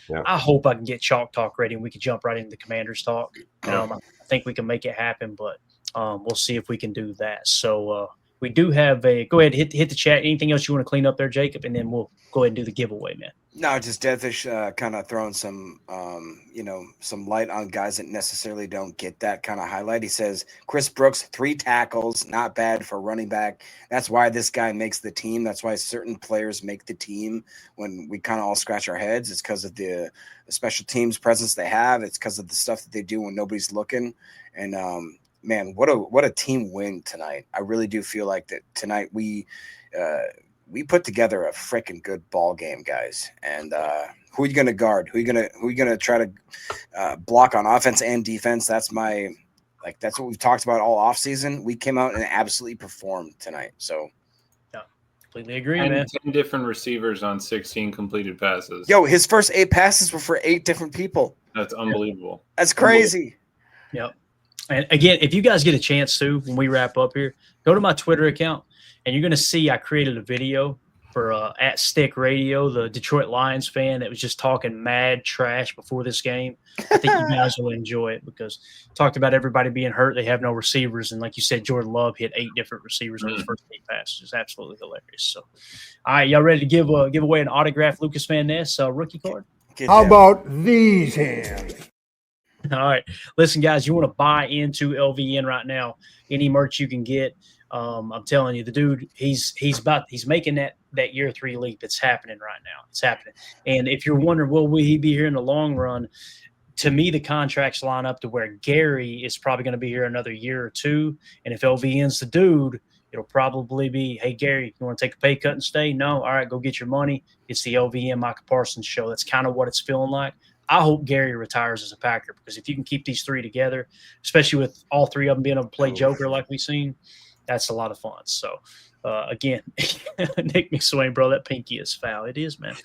[SPEAKER 2] Yeah. I hope I can get Chalk Talk ready and we can jump right into the Commanders talk. I think we can make it happen, but we'll see if we can do that. So we do have go ahead, hit the chat. Anything else you want to clean up there, Jacob? And then we'll go ahead and do the giveaway, man.
[SPEAKER 5] No, just Deathwish kind of throwing some, some light on guys that necessarily don't get that kind of highlight. He says, Chris Brooks, 3 tackles, not bad for running back. That's why this guy makes the team. That's why certain players make the team when we kind of all scratch our heads. It's because of the special teams presence they have. It's because of the stuff that they do when nobody's looking. And, man, what a team win tonight. I really do feel like that tonight we put together a freaking good ball game, guys. And who are you going to guard? Who are you going to try to block on offense and defense? That's what we've talked about all offseason. We came out and absolutely performed tonight. So,
[SPEAKER 2] yeah, completely agree,
[SPEAKER 6] and
[SPEAKER 2] man.
[SPEAKER 6] 10 different receivers on 16 completed passes.
[SPEAKER 5] Yo, his first 8 passes were for 8 different people.
[SPEAKER 6] That's unbelievable.
[SPEAKER 5] That's crazy.
[SPEAKER 2] Yep. And again, if you guys get a chance to, when we wrap up here, go to my Twitter account, and you're going to see I created a video for at Stick Radio, the Detroit Lions fan that was just talking mad trash before this game. I think you guys will enjoy it because talked about everybody being hurt. They have no receivers. And like you said, Jordan Love hit 8 different receivers in his first 8 passes. It's absolutely hilarious. So, all right, y'all ready to give away an autographed Lucas Van Ness rookie card?
[SPEAKER 12] How about these hands?
[SPEAKER 2] All right. Listen, guys, you want to buy into LVN right now. Any merch you can get. I'm telling you, the dude, he's making that year 3 leap. It's happening right now. It's happening. And if you're wondering, well, will he be here in the long run? To me, the contracts line up to where Gary is probably going to be here another year or 2. And if LVN's the dude, it'll probably be, hey, Gary, you want to take a pay cut and stay? No. All right, go get your money. It's the LVN Micah Parsons show. That's kind of what it's feeling like. I hope Gary retires as a Packer because if you can keep these 3 together, especially with all 3 of them being able to play Joker like we've seen, that's a lot of fun. So, again, Nick McSwain, bro, that pinky is foul. It is, man.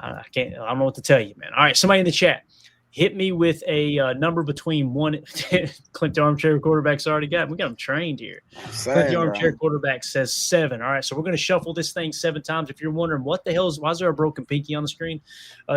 [SPEAKER 2] I don't know what to tell you, man. All right, somebody in the chat, hit me with a number between 1. Clint the Armchair Quarterback's already got him. We got him trained here. Clint the Armchair Quarterback says 7. All right, so we're going to shuffle this thing 7 times. If you're wondering why is there a broken pinky on the screen?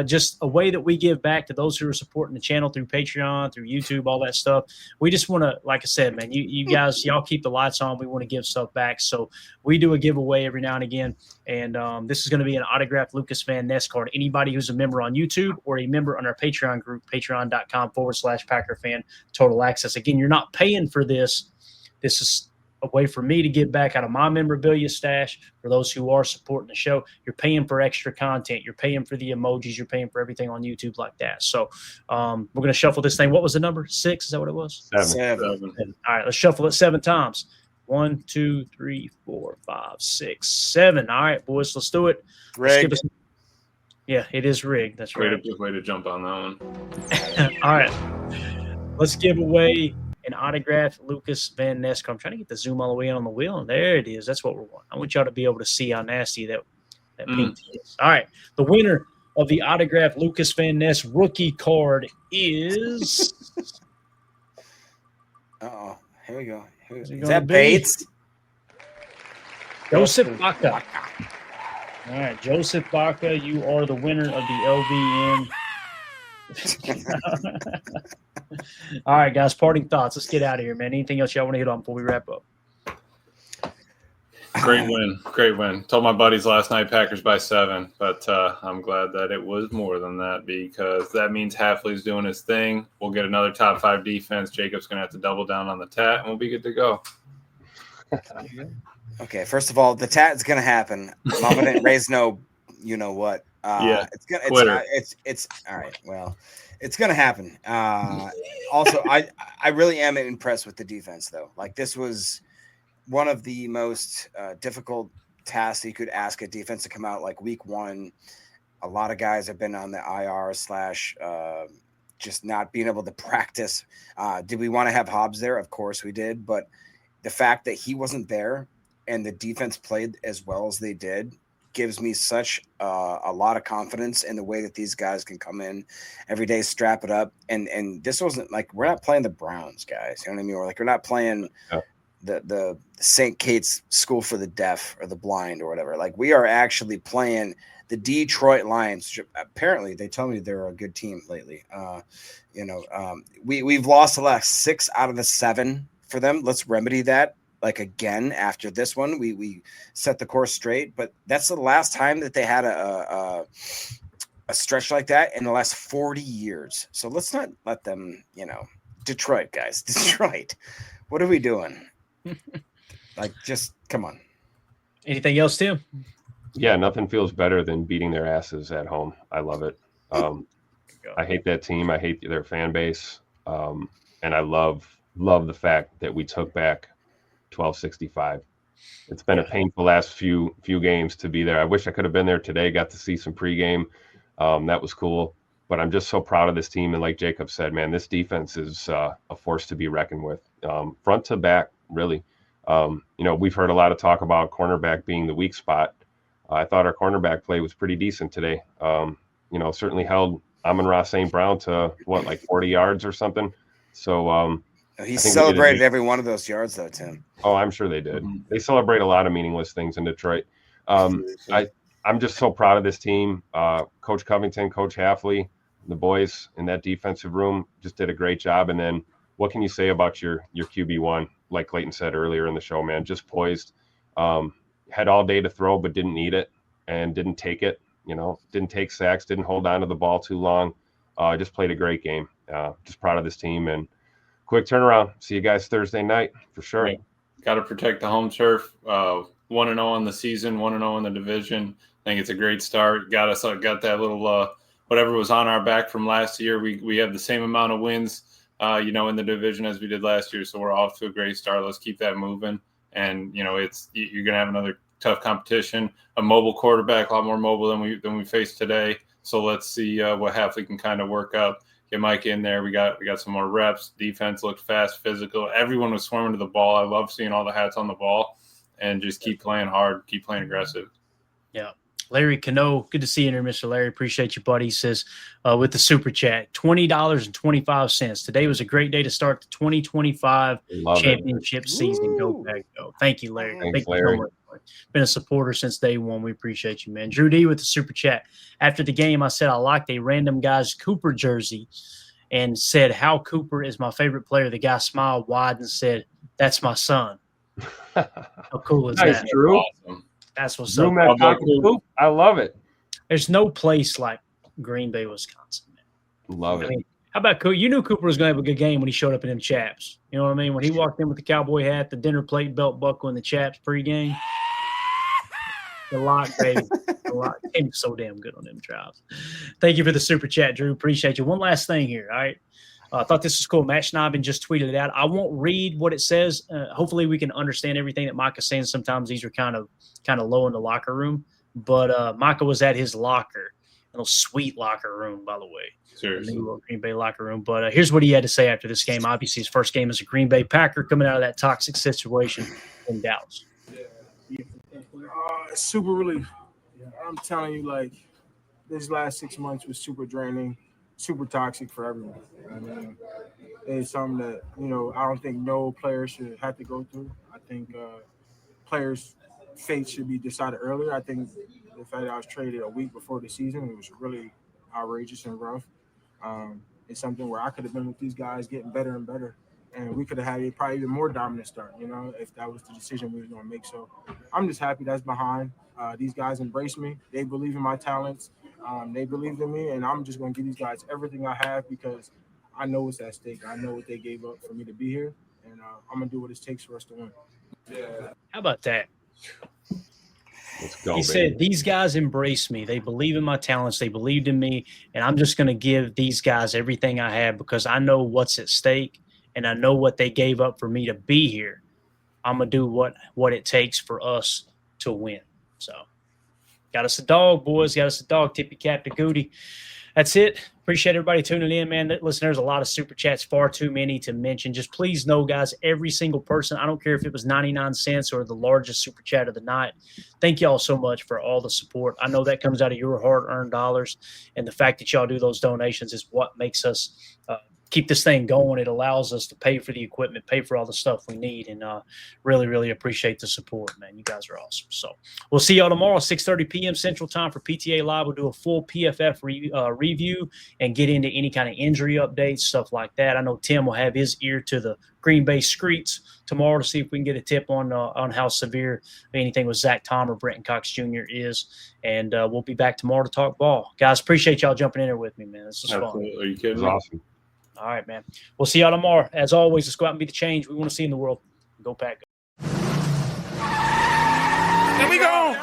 [SPEAKER 2] Just a way that we give back to those who are supporting the channel through Patreon, through YouTube, all that stuff. We just want to, like I said, man, you guys, y'all keep the lights on. We want to give stuff back. So we do a giveaway every now and again. And this is going to be an autographed Lucas Van Ness card. Anybody who's a member on YouTube or a member on our Patreon group, patreon.com/Packer fan total access. Again, you're not paying for this. This is a way for me to get back out of my memorabilia stash for those who are supporting the show. You're paying for extra content. You're paying for the emojis. You're paying for everything on YouTube like that. So we're going to shuffle this thing. What was the number? 6? Is that what it was?
[SPEAKER 5] 7.
[SPEAKER 2] All right, let's shuffle it 7 times. 1, 2, 3, 4, 5, 6, 7. All right, boys, let's do it.
[SPEAKER 5] Rigged.
[SPEAKER 2] Yeah, it is rigged. That's right.
[SPEAKER 6] Way to jump on that one.
[SPEAKER 2] All right. Let's give away an autographed Lucas Van Ness card. I'm trying to get the zoom all the way in on the wheel, and there it is. That's what we're wanting. I want y'all to be able to see how nasty that pink is. All right. The winner of the autographed Lucas Van Ness rookie card is
[SPEAKER 5] Uh-oh. Here we go.
[SPEAKER 2] Is
[SPEAKER 5] that Bates?
[SPEAKER 2] Joseph Baca. All right, Joseph Baca, you are the winner of the LVN. All right, guys, parting thoughts. Let's get out of here, man. Anything else y'all want to hit on before we wrap up?
[SPEAKER 6] Great win. Told my buddies last night Packers by 7, but I'm glad that it was more than that because that means Hafley's doing his thing. We'll get another top 5 defense. Jacob's going to have to double down on the tat, and we'll be good to go.
[SPEAKER 5] Okay, first of all, the tat is going to happen. Mama didn't raise no, you know what.
[SPEAKER 6] Yeah,
[SPEAKER 5] it's all right. Well, it's going to happen. Also, I really am impressed with the defense, though. Like, this was one of the most difficult tasks you could ask a defense to come out like week 1. A lot of guys have been on the IR / just not being able to practice. Did we want to have Hobbs there? Of course we did. But the fact that he wasn't there and the defense played as well as they did gives me such a lot of confidence in the way that these guys can come in every day, strap it up. And this wasn't like, we're not playing the Browns, guys. You know what I mean? We're not playing the St. Kate's School for the Deaf or the Blind or whatever. Like, we are actually playing the Detroit Lions. Apparently, they tell me they're a good team lately. We've lost the last 6 out of the 7 for them. Let's remedy that. like again after this one. We set the course straight, but that's the last time that they had a stretch like that in the last 40 years. So let's not let them, Detroit guys, Detroit. What are we doing? Like, just come on.
[SPEAKER 2] Anything else, Tim?
[SPEAKER 3] Yeah, nothing feels better than beating their asses at home. I love it. I hate that team. I hate their fan base. And I love the fact that we took back 1265. It's been a painful last few games to be there. I wish I could have been there today, got to see some pregame. That was cool. But I'm just so proud of this team. And like Jacob said, man, this defense is a force to be reckoned with, front to back, really. We've heard a lot of talk about cornerback being the weak spot. I thought our cornerback play was pretty decent today. Certainly held Amon-Ra St. Brown to, 40 yards or something. So
[SPEAKER 5] he celebrated every one of those yards, though, Tim.
[SPEAKER 3] Oh, I'm sure they did. They celebrate a lot of meaningless things in Detroit. I'm just so proud of this team. Coach Covington, Coach Halfley, the boys in that defensive room just did a great job. And then what can you say about your QB1? Like Clayton said earlier in the show, man, just poised. Had all day to throw, but didn't need it and didn't take it. Didn't take sacks, didn't hold on to the ball too long. Just played a great game. Just proud of this team and quick turnaround. See you guys Thursday night for sure.
[SPEAKER 6] Right. Got to protect the home turf. 1-0 on the season, 1-0 in the division. I think it's a great start. Got that little whatever was on our back from last year. We have the same amount of wins, in the division as we did last year. So we're off to a great start. Let's keep that moving. And you're gonna have another tough competition. A mobile quarterback, a lot more mobile than we faced today. So let's see what Halfley can kind of work up. Get Mike in there. We got some more reps. Defense looked fast, physical. Everyone was swarming to the ball. I love seeing all the hats on the ball, and just keep playing hard, keep playing aggressive.
[SPEAKER 2] Yeah. Larry Cano, good to see you here, Mr. Larry. Appreciate you, buddy. He says with the super chat, $20.25. Today was a great day to start the 2025 championship season. Go Pack Go. Thank you, Larry.
[SPEAKER 3] Thanks,
[SPEAKER 2] Thank you
[SPEAKER 3] Larry.
[SPEAKER 2] so much. Been a supporter since day one. We appreciate you, man. Drew D with the super chat. After the game, I said I liked a random guy's Cooper jersey and said how Cooper is my favorite player. The guy smiled wide and said, "That's my son." How cool is
[SPEAKER 3] Nice,
[SPEAKER 2] that?
[SPEAKER 3] Drew.
[SPEAKER 6] Awesome.
[SPEAKER 2] That's what's
[SPEAKER 3] Drew
[SPEAKER 2] up.
[SPEAKER 3] I love it.
[SPEAKER 2] There's no place like Green Bay, Wisconsin, man.
[SPEAKER 3] Love it.
[SPEAKER 2] I mean, how about Cooper? You knew Cooper was going to have a good game when he showed up in them chaps. You know what I mean? When he walked in with the cowboy hat, the dinner plate, belt buckle, and the chaps pregame. The lock, baby. The lock. Came so damn good on them trials. Thank you for the super chat, Drew. Appreciate you. One last thing here, all right? I thought this was cool. Matt Schnaben just tweeted it out. I won't read what it says. Hopefully we can understand everything that Micah's saying. Sometimes these are kind of low in the locker room. But Micah was at his locker, a little sweet locker room, by the way.
[SPEAKER 6] Seriously.
[SPEAKER 2] The new Green Bay locker room. But here's what he had to say after this game. Obviously, his first game as a Green Bay Packer coming out of that toxic situation in Dallas.
[SPEAKER 16] It's super relief. I'm telling you, like, this last 6 months was super draining, super toxic for everyone. I mean, it's something that, I don't think no player should have to go through. I think players' fate should be decided earlier. I think the fact that I was traded a week before the season, it was really outrageous and rough. It's something where I could have been with these guys getting better and better. And we could have had a probably even more dominant start, if that was the decision we were going to make. So I'm just happy that's behind. These guys embrace me. They believe in my talents. They believed in me, and I'm just going to give these guys everything I have because I know what's at stake. I know what they gave up for me to be here, and I'm going to do what it takes for us to win.
[SPEAKER 2] Yeah. How about that?
[SPEAKER 3] Let's go,
[SPEAKER 2] he said, these guys embrace me. They believe in my talents. They believed in me, and I'm just going to give these guys everything I have because I know what's at stake, and I know what they gave up for me to be here. I'm going to do what it takes for us to win. So got us a dog, boys. Got us a dog. Tippy cap to Goody. That's it. Appreciate everybody tuning in, man. Listen, there's a lot of super chats, far too many to mention. Just please know, guys, every single person, I don't care if it was 99 cents or the largest super chat of the night. Thank y'all so much for all the support. I know that comes out of your hard-earned dollars, and the fact that y'all do those donations is what makes us keep this thing going. It allows us to pay for the equipment, pay for all the stuff we need, and really, really appreciate the support, man. You guys are awesome. So we'll see y'all tomorrow, 6:30 p.m. Central Time for PTA Live. We'll do a full PFF review and get into any kind of injury updates, stuff like that. I know Tim will have his ear to the Green Bay streets tomorrow to see if we can get a tip on how severe anything with Zach Tom or Brenton Cox Jr. is. And we'll be back tomorrow to talk ball. Guys, appreciate y'all jumping in there with me, man. This was fun.
[SPEAKER 6] Are you kidding?
[SPEAKER 3] It was awesome.
[SPEAKER 2] All right, man. We'll see y'all tomorrow. As always, let's go out and be the change we want to see in the world. Go Pack.
[SPEAKER 12] There we go.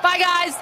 [SPEAKER 14] Bye, guys.